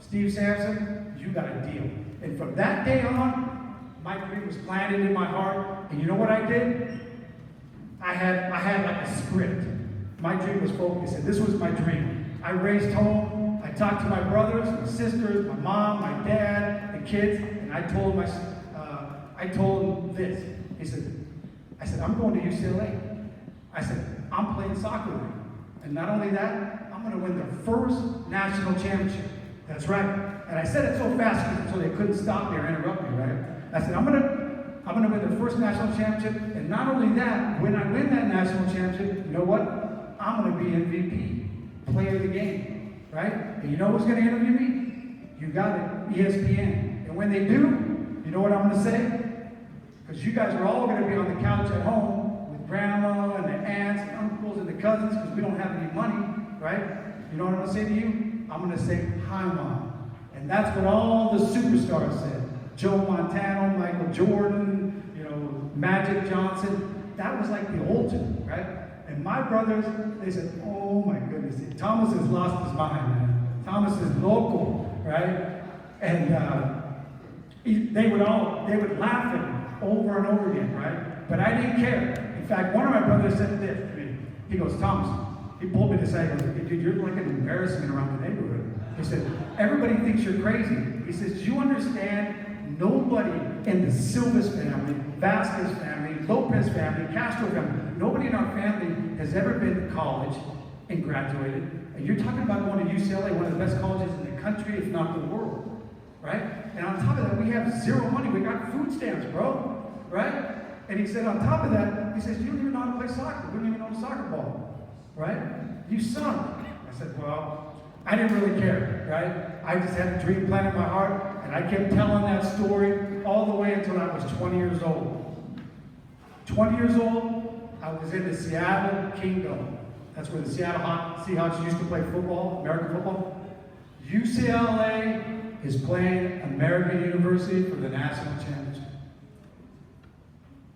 Steve Sampson, you got a deal." And from that day on, my dream was planted in my heart. And you know what I did? I had like a script. My dream was focused, and this was my dream. I raced home home, I talked to my brothers, my sisters, my mom, my dad, the kids, and I told him this. I said, I'm going to UCLA. I said, I'm playing soccer there. And not only that, I'm going to win the first national championship. That's right. And I said it so fast so they couldn't stop me or interrupt me, right? I said, I'm going to win the first national championship. And not only that, when I win that national championship, you know what? I'm going to be MVP, player of the game, right? And you know who's going to interview me? You got it, ESPN. And when they do, you know what I'm going to say? Because you guys are all going to be on the couch at home with grandma and the aunts and uncles and the cousins because we don't have any money, right? You know what I'm going to say to you? I'm going to say, hi, Mom. And that's what all the superstars said. Joe Montana, Michael Jordan, Magic Johnson. That was like the ultimate, right? And my brothers, they said, oh my goodness, Thomas has lost his mind, man. Thomas is local, right? And they would laugh at me over and over again, right? But I didn't care. In fact, one of my brothers said this to me. He goes, Thomas, he pulled me to say, dude, you're like an embarrassment around the neighborhood. He said, everybody thinks you're crazy. He says, do you understand? Nobody in the Silvas family, Vasquez family, Lopez family, Castro family, nobody in our family has ever been to college and graduated. And you're talking about going to UCLA, one of the best colleges in the country, if not the world, right? And on top of that, we have zero money. We got food stamps, bro, right? And he said, on top of that, he says, you don't even know how to play soccer. You don't even know a soccer ball, right? You suck. I said, well, I didn't really care, right? I just had a dream plan in my heart, and I kept telling that story all the way until I was 20 years old. 20 years old, I was in the Seattle Kingdom. That's where the Seattle Seahawks used to play football, American football. UCLA is playing American University for the national championship.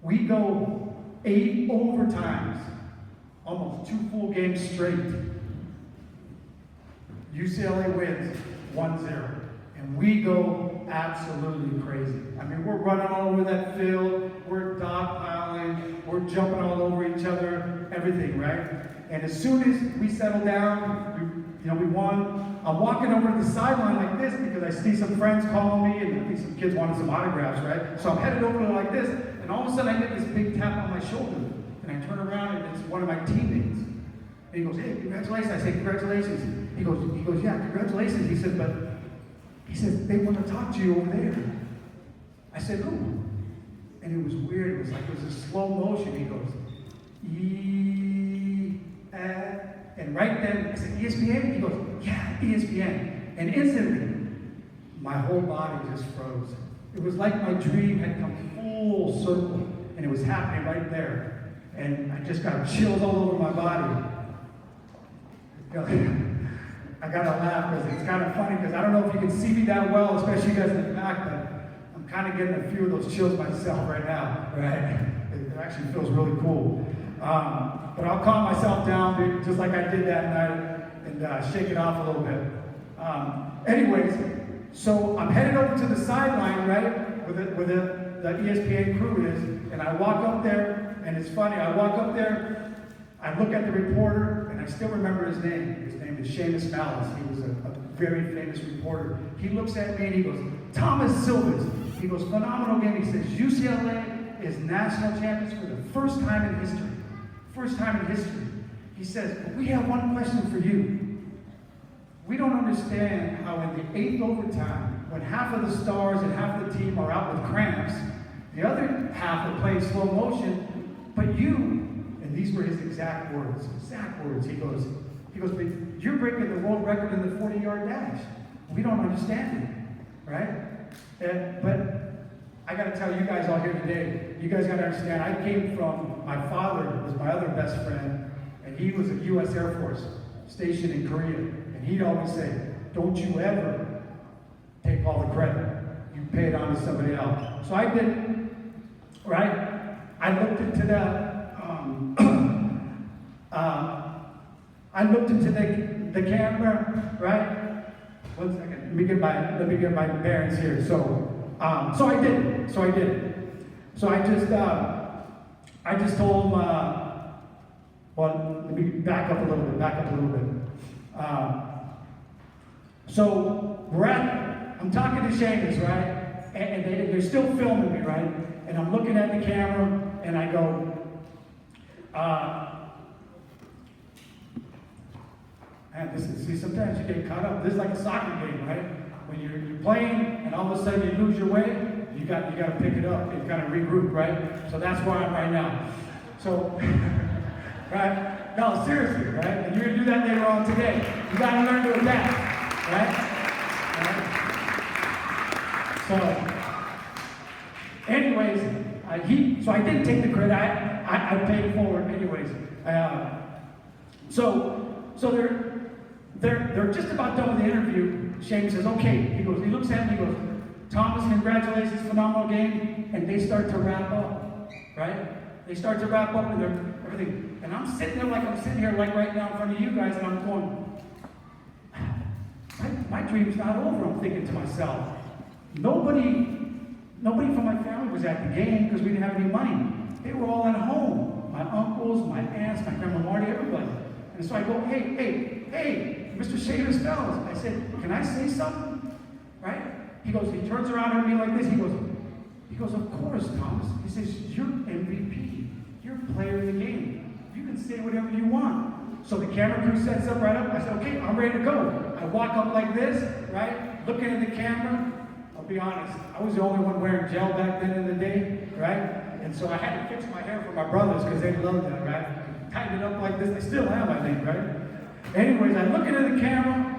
We go 8 overtimes, almost 2 full games straight. UCLA wins 1-0. And we go absolutely crazy. I mean, we're running all over that field, we're dogpiling, we're jumping all over each other, everything, right? And as soon as we settle down, we won. I'm walking over to the sideline like this because I see some friends calling me, and I think some kids wanted some autographs, right? So I'm headed over to like this, and all of a sudden I get this big tap on my shoulder, and I turn around, and it's one of my teammates. And he goes, hey, congratulations. I say, congratulations. He goes, yeah, congratulations. He said, but they want to talk to you over there. I said, who? And it was weird. It was a slow motion. He goes, and right then, I said, ESPN? He goes, yeah, ESPN. And instantly, my whole body just froze. It was like my dream had come full circle, and it was happening right there. And I just got chills all over my body. I gotta laugh because it's kind of funny because I don't know if you can see me that well, especially you guys in the back, but I'm kind of getting a few of those chills myself right now, right? It actually feels really cool. But I'll calm myself down just like I did that night and shake it off a little bit. Anyways, so I'm headed over to the sideline, right, where the ESPN crew is, and I walk up there, and it's funny, I walk up there, I look at the reporter, and I still remember his name. His name is Seamus Malice. He was a very famous reporter. He looks at me and he goes, Thomas Silvas. He goes, phenomenal game. He says, UCLA is national champions for the first time in history. First time in history. He says, but we have one question for you. We don't understand how in the 8th overtime, when half of the stars and half the team are out with cramps, the other half are playing slow motion, but you, and these were his exact words. He goes, but you're breaking the world record in the 40-yard dash. We don't understand it, right? But I got to tell you guys all here today, you guys got to understand, I came from, my father was my other best friend, and he was a U.S. Air Force stationed in Korea. And he'd always say, don't you ever take all the credit. You pay it on to somebody else. So I did, right? I looked into that. I looked into the camera, right? 1 second. Let me get my bearings here. So I did. So I just told him. Well, let me back up a little bit. So I'm talking to Salinas, right? And they're still filming me, right? And I'm looking at the camera and I go, see, sometimes you get caught up. This is like a soccer game, right? When you're playing and all of a sudden you lose your way, you got to pick it up and kind of regroup, right? So that's where I'm right now. So, right? No, seriously, right? And you're going to do that later on today. You got to learn to adapt, right? So, anyways, so I didn't take the credit. I paid it forward, anyways. So they're just about done with the interview. Shane says, okay. He looks at me, he goes, Thomas, congratulations, phenomenal game. And they start to wrap up, right? They start to wrap up and everything. And I'm sitting there like I'm sitting here like right now in front of you guys, and I'm going, my dream's not over, I'm thinking to myself. Nobody from my family was at the game because we didn't have any money. They were all at home. My uncles, my aunts, my grandma Marty, everybody. And so I go, hey, Mr. Salinas fellas. I said, can I say something? Right? He turns around at me like this. He goes, of course, Thomas. He says, you're MVP. You're player of the game. You can say whatever you want. So the camera crew sets up right up. I said, okay, I'm ready to go. I walk up like this, right? Looking at the camera. I'll be honest, I was the only one wearing gel back then in the day, right? And so I had to fix my hair for my brothers because they loved that, right? Tighten it up like this. I still am, I think, right? Anyways, I look into the camera.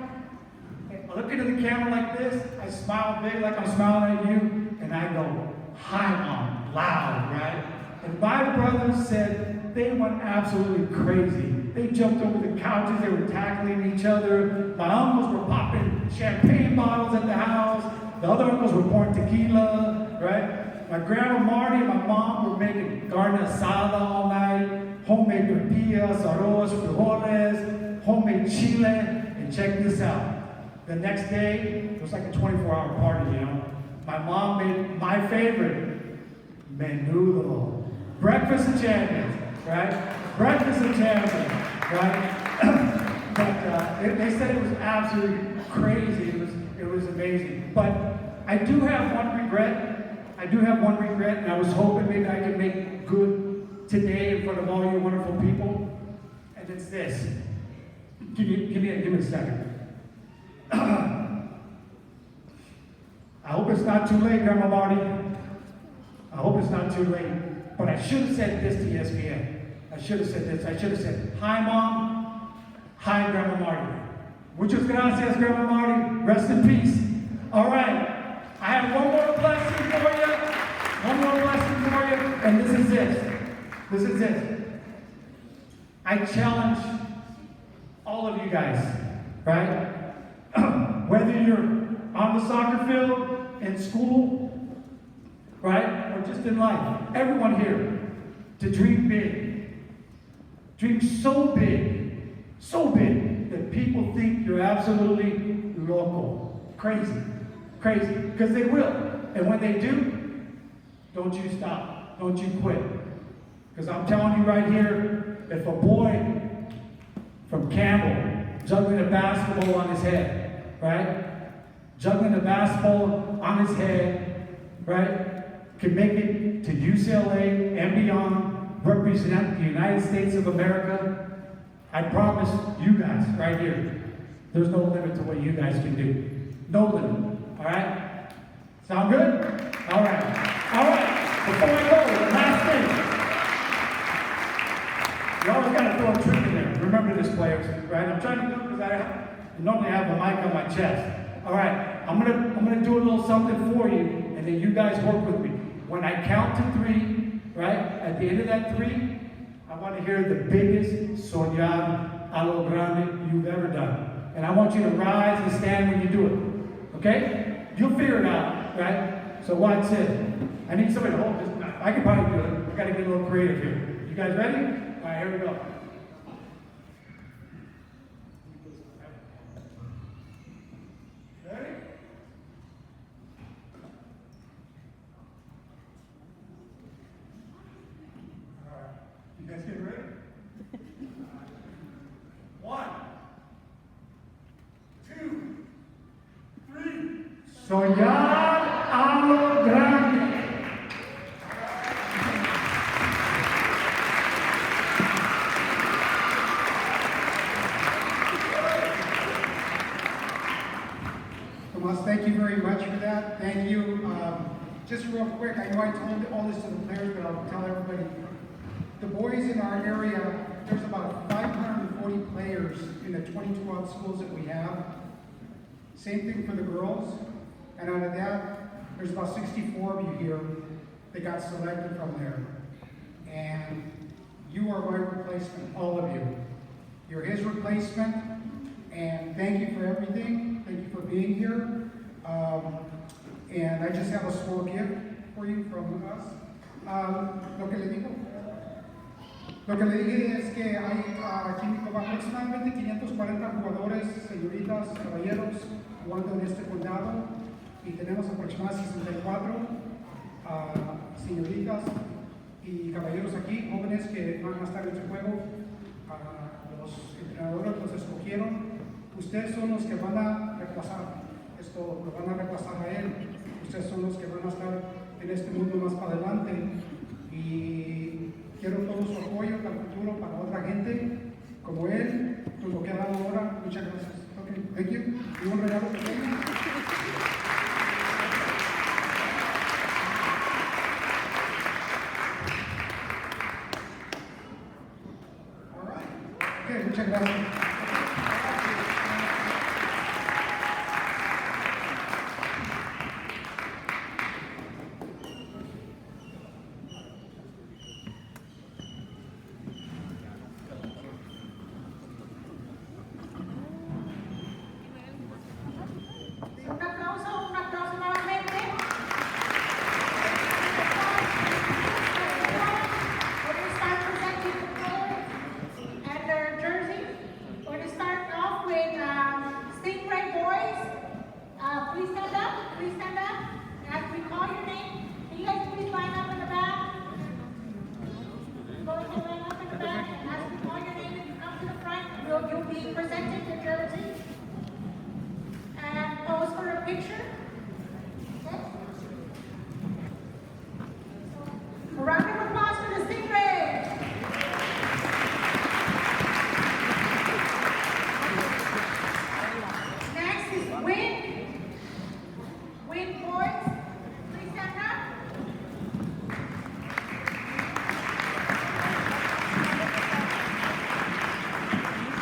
I look into the camera like this. I smile big like I'm smiling at you. And I go, hi, Mom, loud, right? And my brothers said they went absolutely crazy. They jumped over the couches. They were tackling each other. My uncles were popping champagne bottles at the house. The other uncles were pouring tequila, right? My grandma Marty and my mom were making carne asada all night, homemade tortillas, arroz, frijoles, homemade chile, and check this out. The next day, it was like a 24-hour party, you know. My mom made my favorite, menudo. Breakfast of champions, right? Breakfast of champions, right? But they said it was absolutely crazy. It was amazing. But I do have one regret. And I was hoping maybe I could make good today in front of all you wonderful people. And it's this. Give me a second. I hope it's not too late, Grandma Marty. I hope it's not too late. But I should have said this to ESPN. I should have said, hi, Mom. Hi, Grandma Marty. Muchas gracias, Grandma Marty. Rest in peace. All right. I have one more blessing for you. And this is it. I challenge all of you guys, right? Whether you're on the soccer field, in school, right? Or just in life. Everyone here, to dream big. Dream so big that people think you're absolutely loco. Crazy. Because they will. And when they do, don't you stop. Don't you quit. Because I'm telling you right here, if a boy from Campbell juggling a basketball on his head, right? Juggling a basketball on his head, right? Can make it to UCLA and beyond, represent the United States of America, I promise you guys right here, there's no limit to what you guys can do. No limit. All right? Sound good? All right. Before I go, the last thing. You always got to throw a trick in there. Remember this, players, right? I'm trying to do it because I normally have a mic on my chest. All right, I'm gonna do a little something for you, and then you guys work with me. When I count to 3, right? At the end of that 3, I want to hear the biggest soñar a lo grande you've ever done. And I want you to rise and stand when you do it. Okay? You'll figure it out, right? So watch it. I need somebody to hold this. I can probably do it. I got to get a little creative here. You guys ready? All right, here we go. Ready? All right. You guys get ready? 1, 2, Soñar a lo grande. Tomas, thank you very much for that. Thank you. Just real quick, I know I told all this to the players, but I'll tell everybody. The boys in our area, there's about 540 players in the 22 schools that we have. Same thing for the girls. And out of that, there's about 64 of you here that got selected from there. And you are my replacement, all of you. You're his replacement. And thank you for everything. Thank you for being here. And I just have a small gift for you from us. Lo que le dije es que hay aquí aproximadamente 540 jugadores, señoritas, caballeros, jugando en este condado. Y tenemos aproximadamente 64 señoritas y caballeros aquí, jóvenes que van a estar en su juego. Los entrenadores los escogieron. Ustedes son los que van a reemplazar esto, lo van a reemplazar a él. Ustedes son los que van a estar en este mundo más para adelante. Y quiero todo su apoyo para el futuro, para otra gente como él, con lo que ha dado ahora. Muchas gracias. Okay, thank you. Y un regalo pequeño. All right. Okay, muchas gracias. Un aplauso nuevamente. We're going to start presenting the players and their jerseys. We're going to start off with Stingray boys. Please stand up. Please stand up. As we call your name, can you guys please line up in the back? Go ahead and line up in the back. And as we call your name, if you come to the front, you'll be presented your jersey. And pose for a picture. Okay. A round of applause for the Stingrays. Next is Win. Win boys. Please stand up.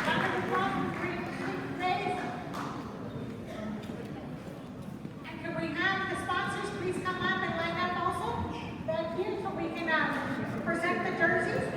Round of applause for the Stingrays. And can we have the sponsors please come up and line up also back here so we can present the jerseys?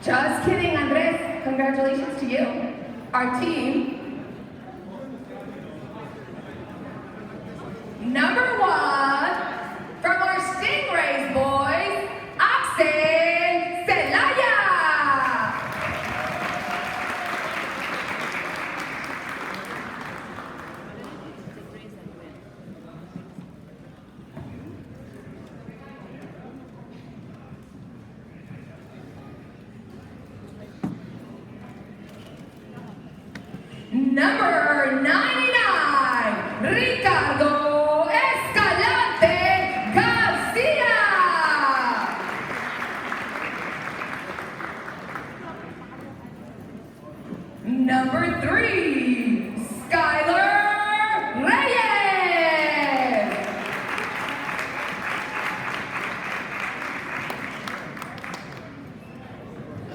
Just kidding, Andres. Congratulations to you. Our team. Number 1, from our Stingrays boys, Axel Celaya. Number 99, Ricardo Escalante Garcia. Number 3, Skylar Reyes.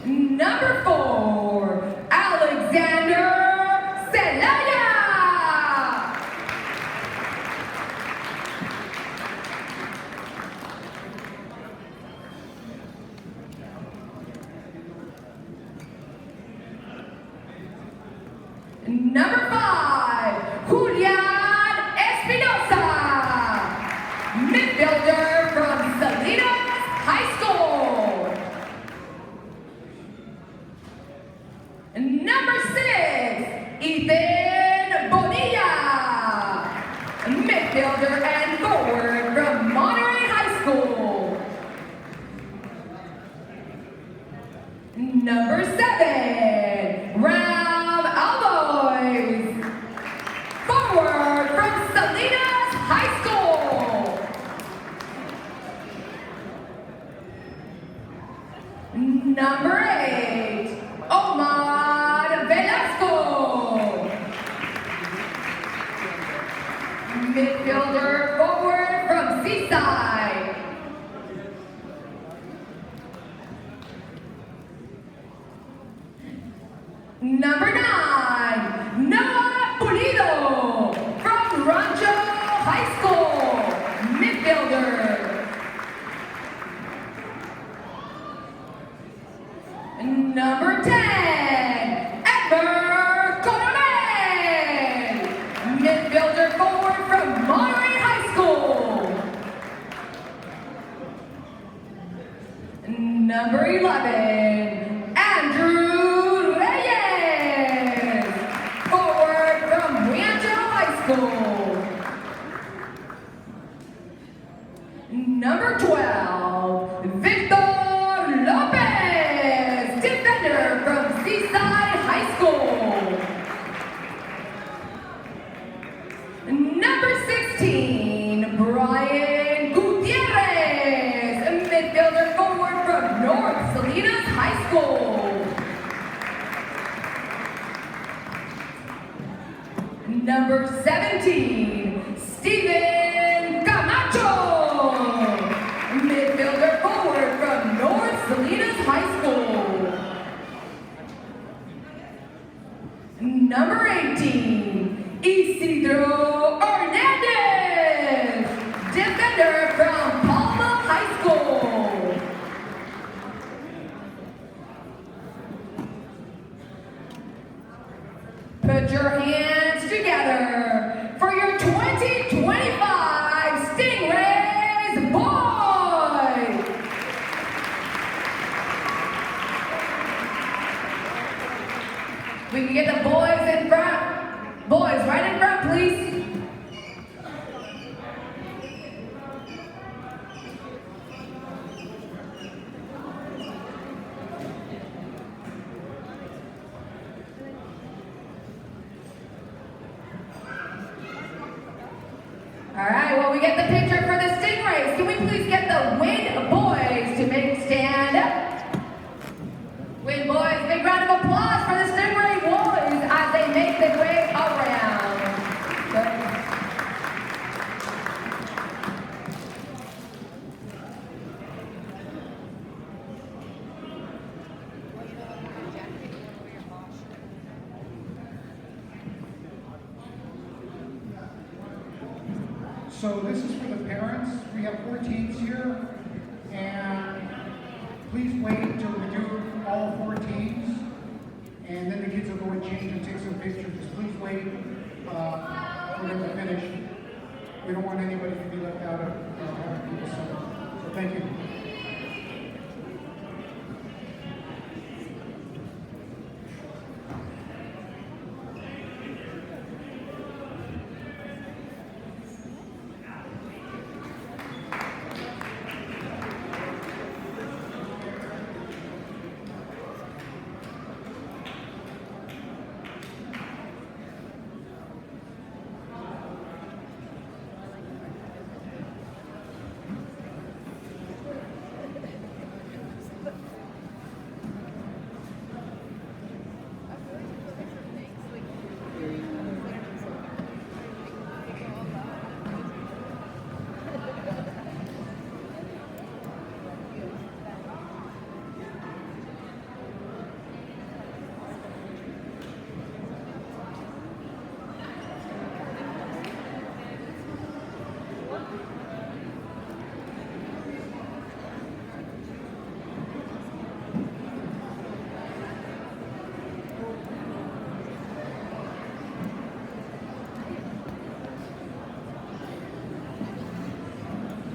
Number 4, Alexander Celaya. Number 5, Julian Espinosa, midfielder from Salinas High School. Number 6, Ethan Bonilla, midfielder and forward from Monterey High School. Number 7, Ram Alboys, forward from Salinas High School. Number 8, Omar Velasco, midfielder forward from Seaside. Number 9, Noah Pulido from Rancho High School, midfielder. Number 10, Edgar Coronel, midfielder forward from Monterey High School. Number 11, Andrew Reyes, forward from Rancho High School. Number 12, Victor Lopez, defender from Seaside High School. Number 16, Brian Gutierrez, midfielder forward from North Salinas High School. Number 17, Steven Camacho, midfielder forward from North Salinas High School. Number 18, Isidro Hernandez, defender from Palma High School. Put your hands together for your 2025 Stingrays boys. We can get the boys in front. Boys, right in front, please. All right, well, we get the picture for the Stingrays. Can we please get the Win boys to make stand up? Win boys, big round of applause for the Stingray boys as they make their way around. Good. So this is for the parents. We have 4 teams here, and please wait until we do all 4 teams, and then the kids will go and change and take some pictures. Just please wait for them to finish. We don't want anybody to be left out of having people celebrate. So thank you.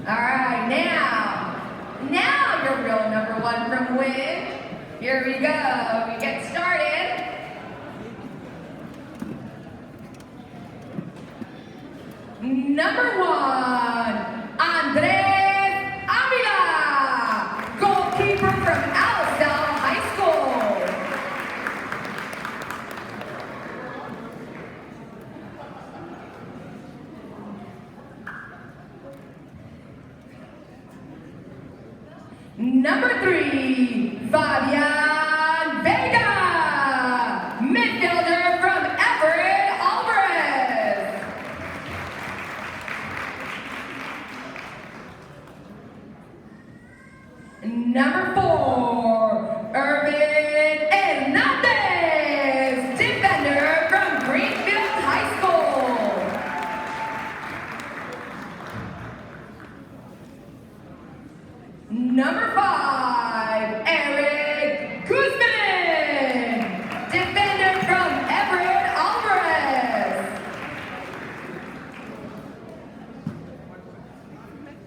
All right, now your real number one from Win. Here we go. We get started. Number 1, Andres Avila, goalkeeper from Alisal High School. Number 3, Fabian Vega, midfielder from Everett Alvarez. Number 4, Irvin Hernandez, defender from Greenfield High School. Number 5, Eric Guzman, defender from Everett Alvarez.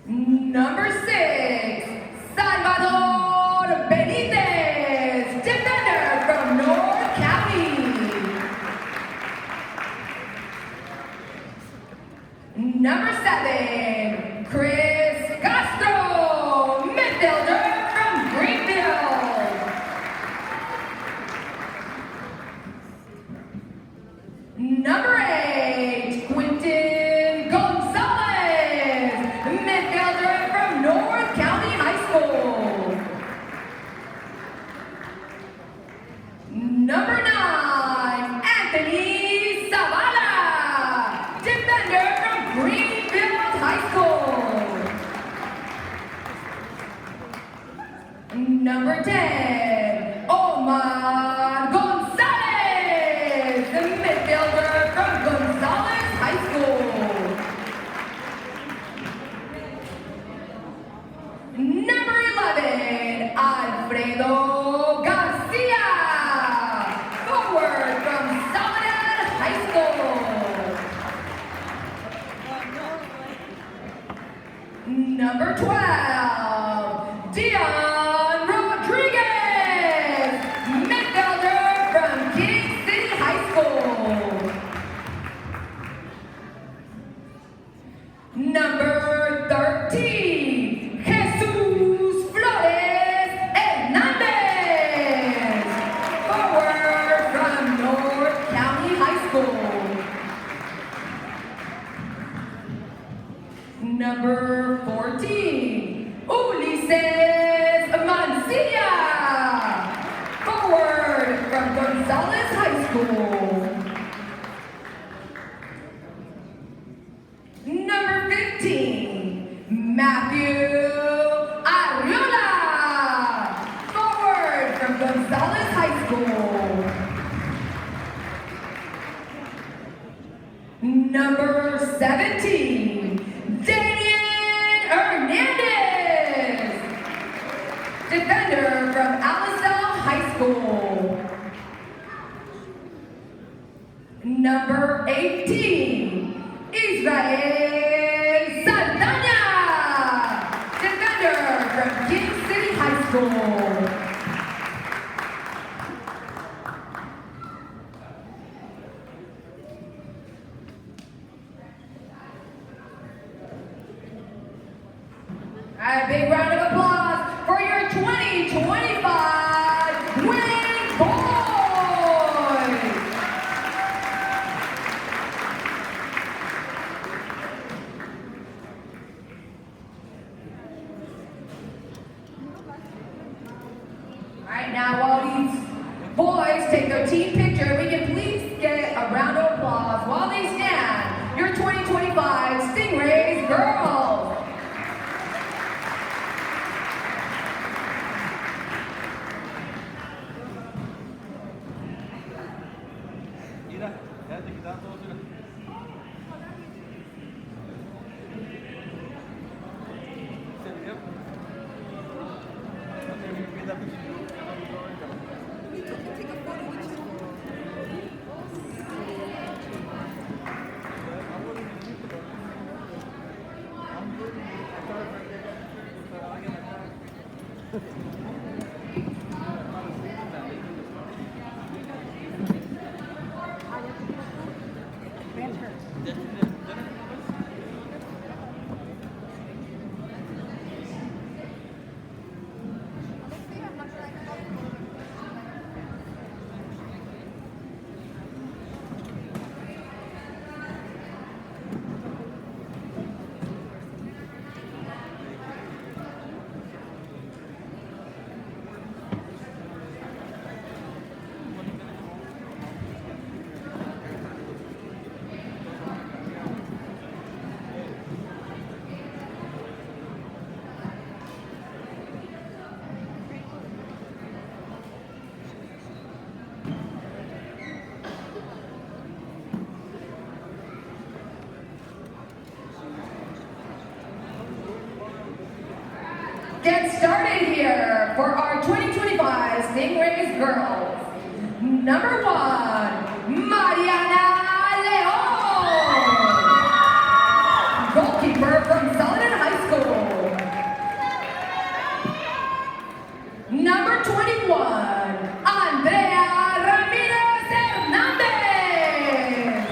Number 6, Salvador Benitez, defender from North County. Number 7, Chris Castro, midfielder from Greenfield. Number 8, Quentin Gonzalez, midfielder from North County High School. Number 9, Anthony Zavala, defender from Greenfield High School. Number 10, Omar Gonzalez, the midfielder from Gonzalez High School. Number 11, Alfredo Garcia, forward from Salinas High School. Number 12, Dion Rodriguez, midfielder from King City High School. Number 13, Jesus Flores Hernandez, forward from North County High School. Number 14, Ulises Mancilla, forward from Gonzalez High School. Number 15, Matthew Arriola, forward from Gonzalez High School. Number 17, Daniel Hernandez, defender from Alisal High School. Number 18, Israel Saldana, defender from King City High School. A big round of applause for your 2025 winning boys. All right, now while these boys take their team picture, we can please get a round of applause while they stand. Your 2025 Stingrays girls. Get started here for our 2025 Stingrays girls. Number 1, Mariana Leon, goalkeeper from Salinas High School. Number 21, Andrea Ramirez Hernandez,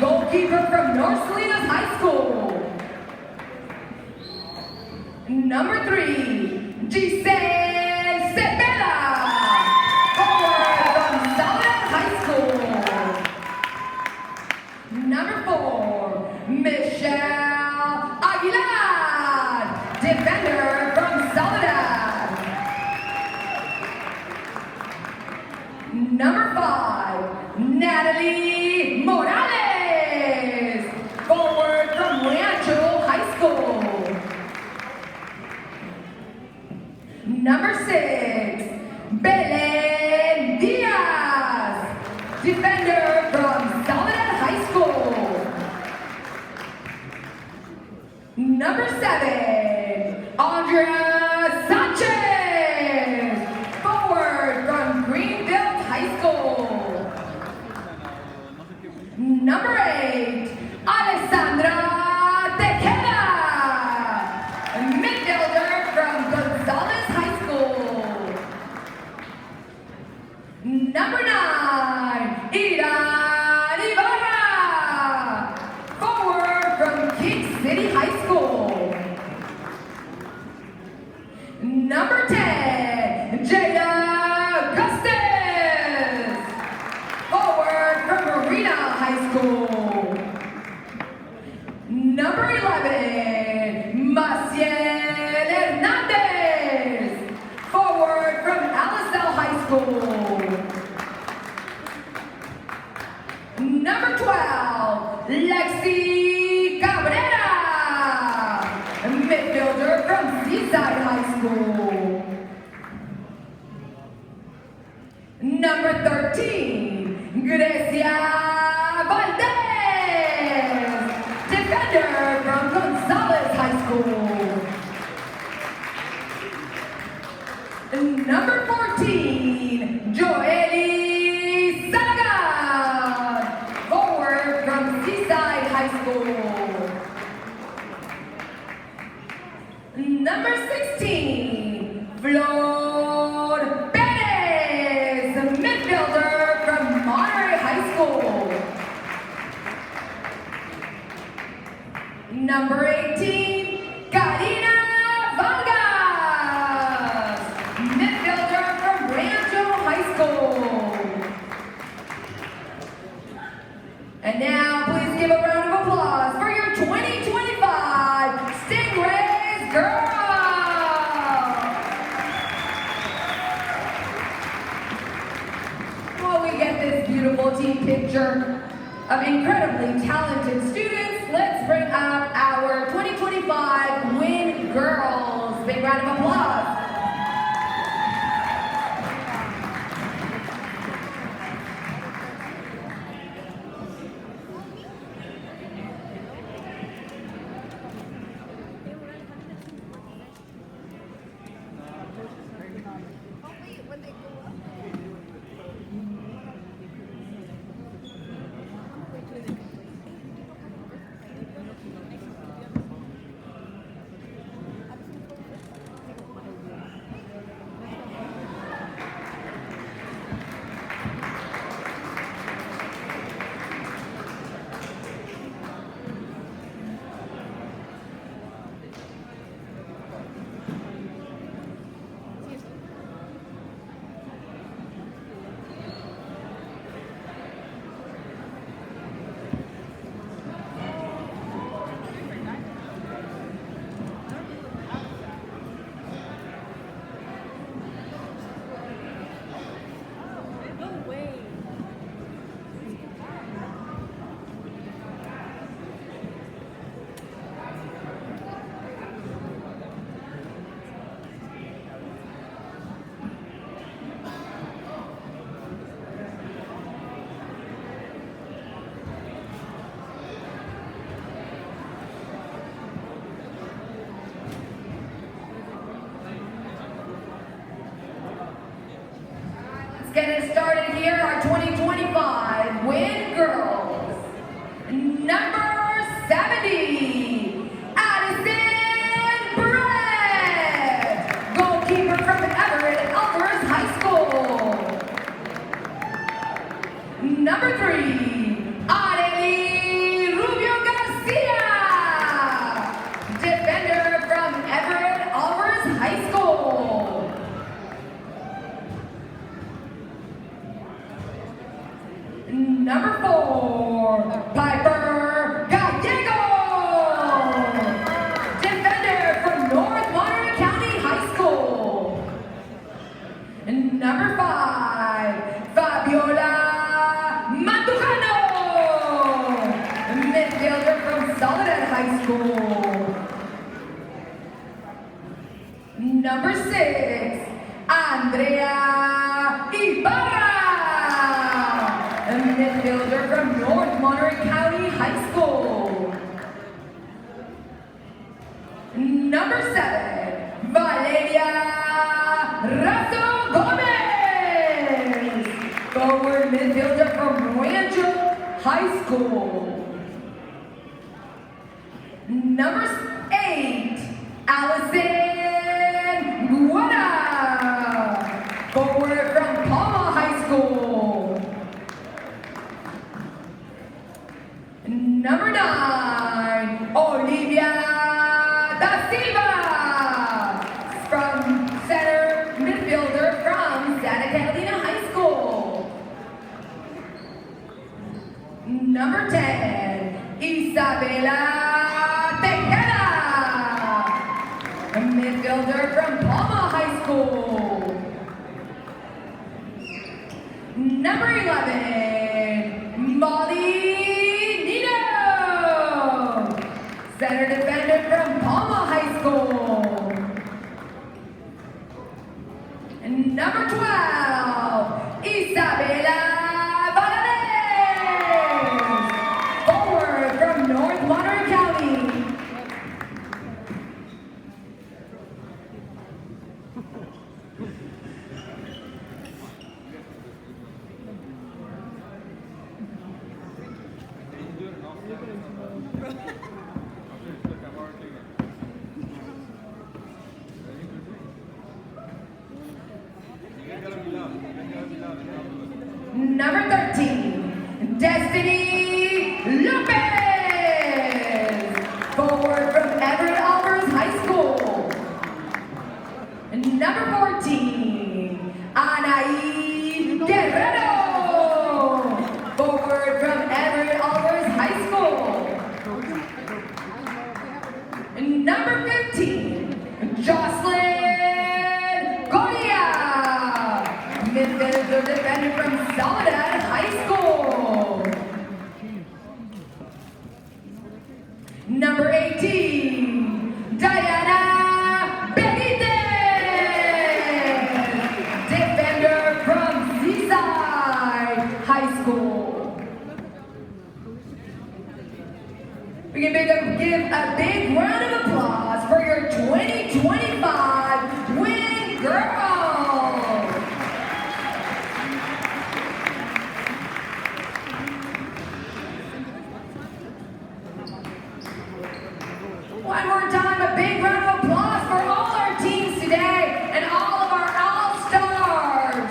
goalkeeper from North Salinas High School. Number 3, Giselle Cepeda, forward from Salinas High School. Number 4, Michelle Aguilar, defender from Salinas. Number 5, Natalie Morales, forward from Rancho High School. Number 6, Belen Diaz, defender from Salinas High School. Number 7, Andrea Sanchez, forward from Greenfield High School. Number 8, Alessandra Tejeda, midfielder from Gonzales High School. Number 9, Iran Ibarra, forward from King City High School. Number 10, Jada Gustis, forward from Marina High School. Number 11, Maciel Hernandez, forward from Alisal High School. Number 12, Lexi Cabrera, midfielder from Seaside High School. Number 13, Grecia Valdez, defender from Gonzales High School. Number 14, Joely Salaga, forward from Seaside High School. Number 16, Flor Perez, midfielder from Monterey High School. Number 18, Karina Vargas, midfielder from Rancho High School. And now, please give a round of applause for your 2025 Stingrays girls. While we get this beautiful team picture of incredibly talented students, let's bring up our 2025 Win Girls. Big round of applause. Getting started here, our 2025 Win Girls. Number 70, Addison Brett, goalkeeper from Everett Alvarez High School. Number 3, Arely Rubio Garcia, defender from Everett Alvarez High School. Number 4, Piper Gallego, defender from North Monterey County High School. And number 5, Fabiola Matujano, midfielder from Salinas High School. Number 6, Andrea Ibarra, a midfielder from North Monterey County High School. Number 7, Valeria Razo Gomez, forward midfielder from Rancho High School. Number 8, Allison Guada, forward from Palma High School. Number 9, Olivia Da Silva, from center midfielder from Santa Catalina High School. Number 10, Isabela Tejeda, a midfielder from Palma High School. Number 11, Molly center defender from Palma High School. And number 12, Isabela Valadez, forward from North Monterey County. Number 13, Destiny Lopez. Forward from Everett Alvarez High School. Number 14, Anaí Guerrero. Forward from Everett Alvarez High School. Number 15, Jocelyn Goya. Midfielder defender from Salinas High School. Number 18, Diana Benitez. Defender from Seaside High School. We can give a big round of applause for your 2025 Win Girls. One more time, a big round of applause for all our teams today and all of our All-Stars.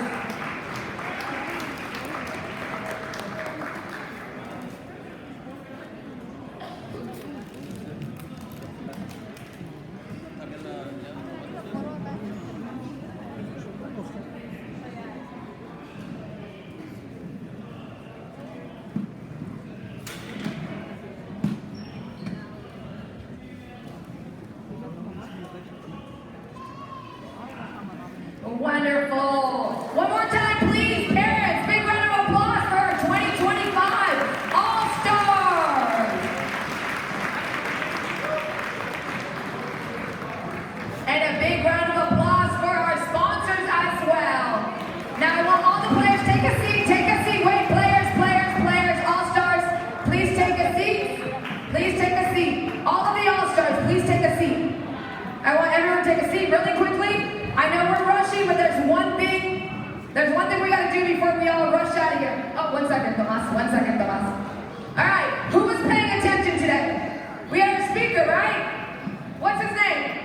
Wonderful. One more time, please, parents. Big round of applause for our 2025 All-Stars. And a big round of applause for our sponsors as well. Now I want all the players, take a seat, take a seat. Wait, players, All-Stars, please take a seat. Please take a seat. All of the All-Stars, please take a seat. I want everyone to take a seat really quickly. I know we're rushing, but there's one thing we gotta do before we all rush out of here. Oh, one second, Tomas. All right, who was paying attention today? We had our speaker, right? What's his name?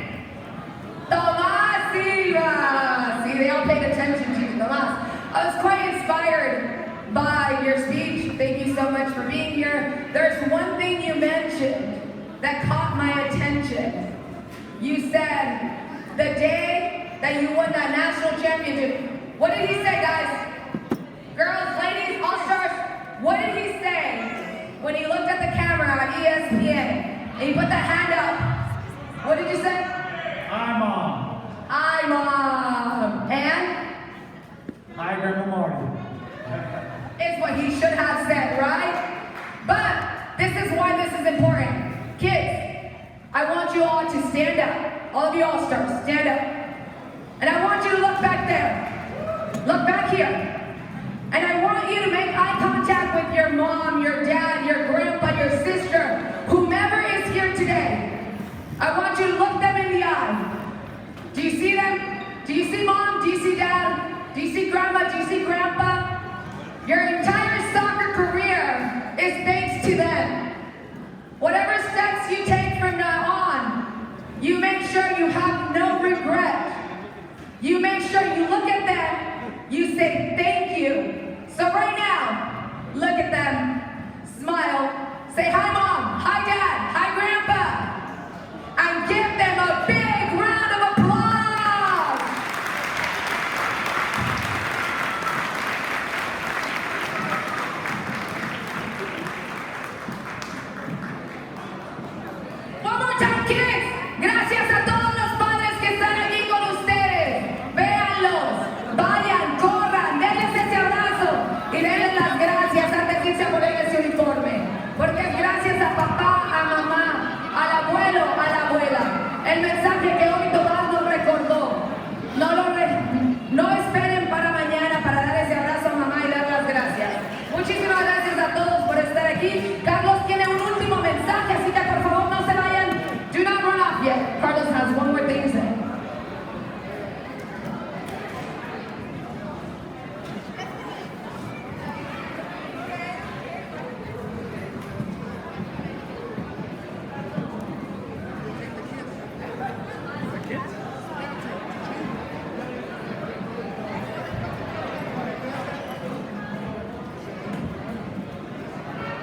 Tomas Silva. See, they all paid attention to you, Tomas. I was quite inspired by your speech. Thank you so much for being here. There's one thing you mentioned that caught my attention. You said the day that you won that national championship. What did he say, guys? Girls, ladies, All-Stars, what did he say when he looked at the camera on ESPN and he put that hand up? What did you say? Hi, Mom. Hi, Mom. And? Hi, Grandma Marty. Is what he should have said, right? But this is why this is important. Kids, I want you all to stand up. All of you All-Stars, stand up. And I want you to look back there. Look back here. And I want you to make eye contact with your mom, your dad, your grandpa, your sister, whomever is here today. I want you to look them in the eye. Do you see them? Do you see mom? Do you see dad? Do you see grandma? Do you see grandpa? Your entire soccer career is thanks to them. Whatever steps you take from now on, you make sure you have no regret. You make sure you look at them, you say thank you. So right now, look at them, smile, say hi, Mom.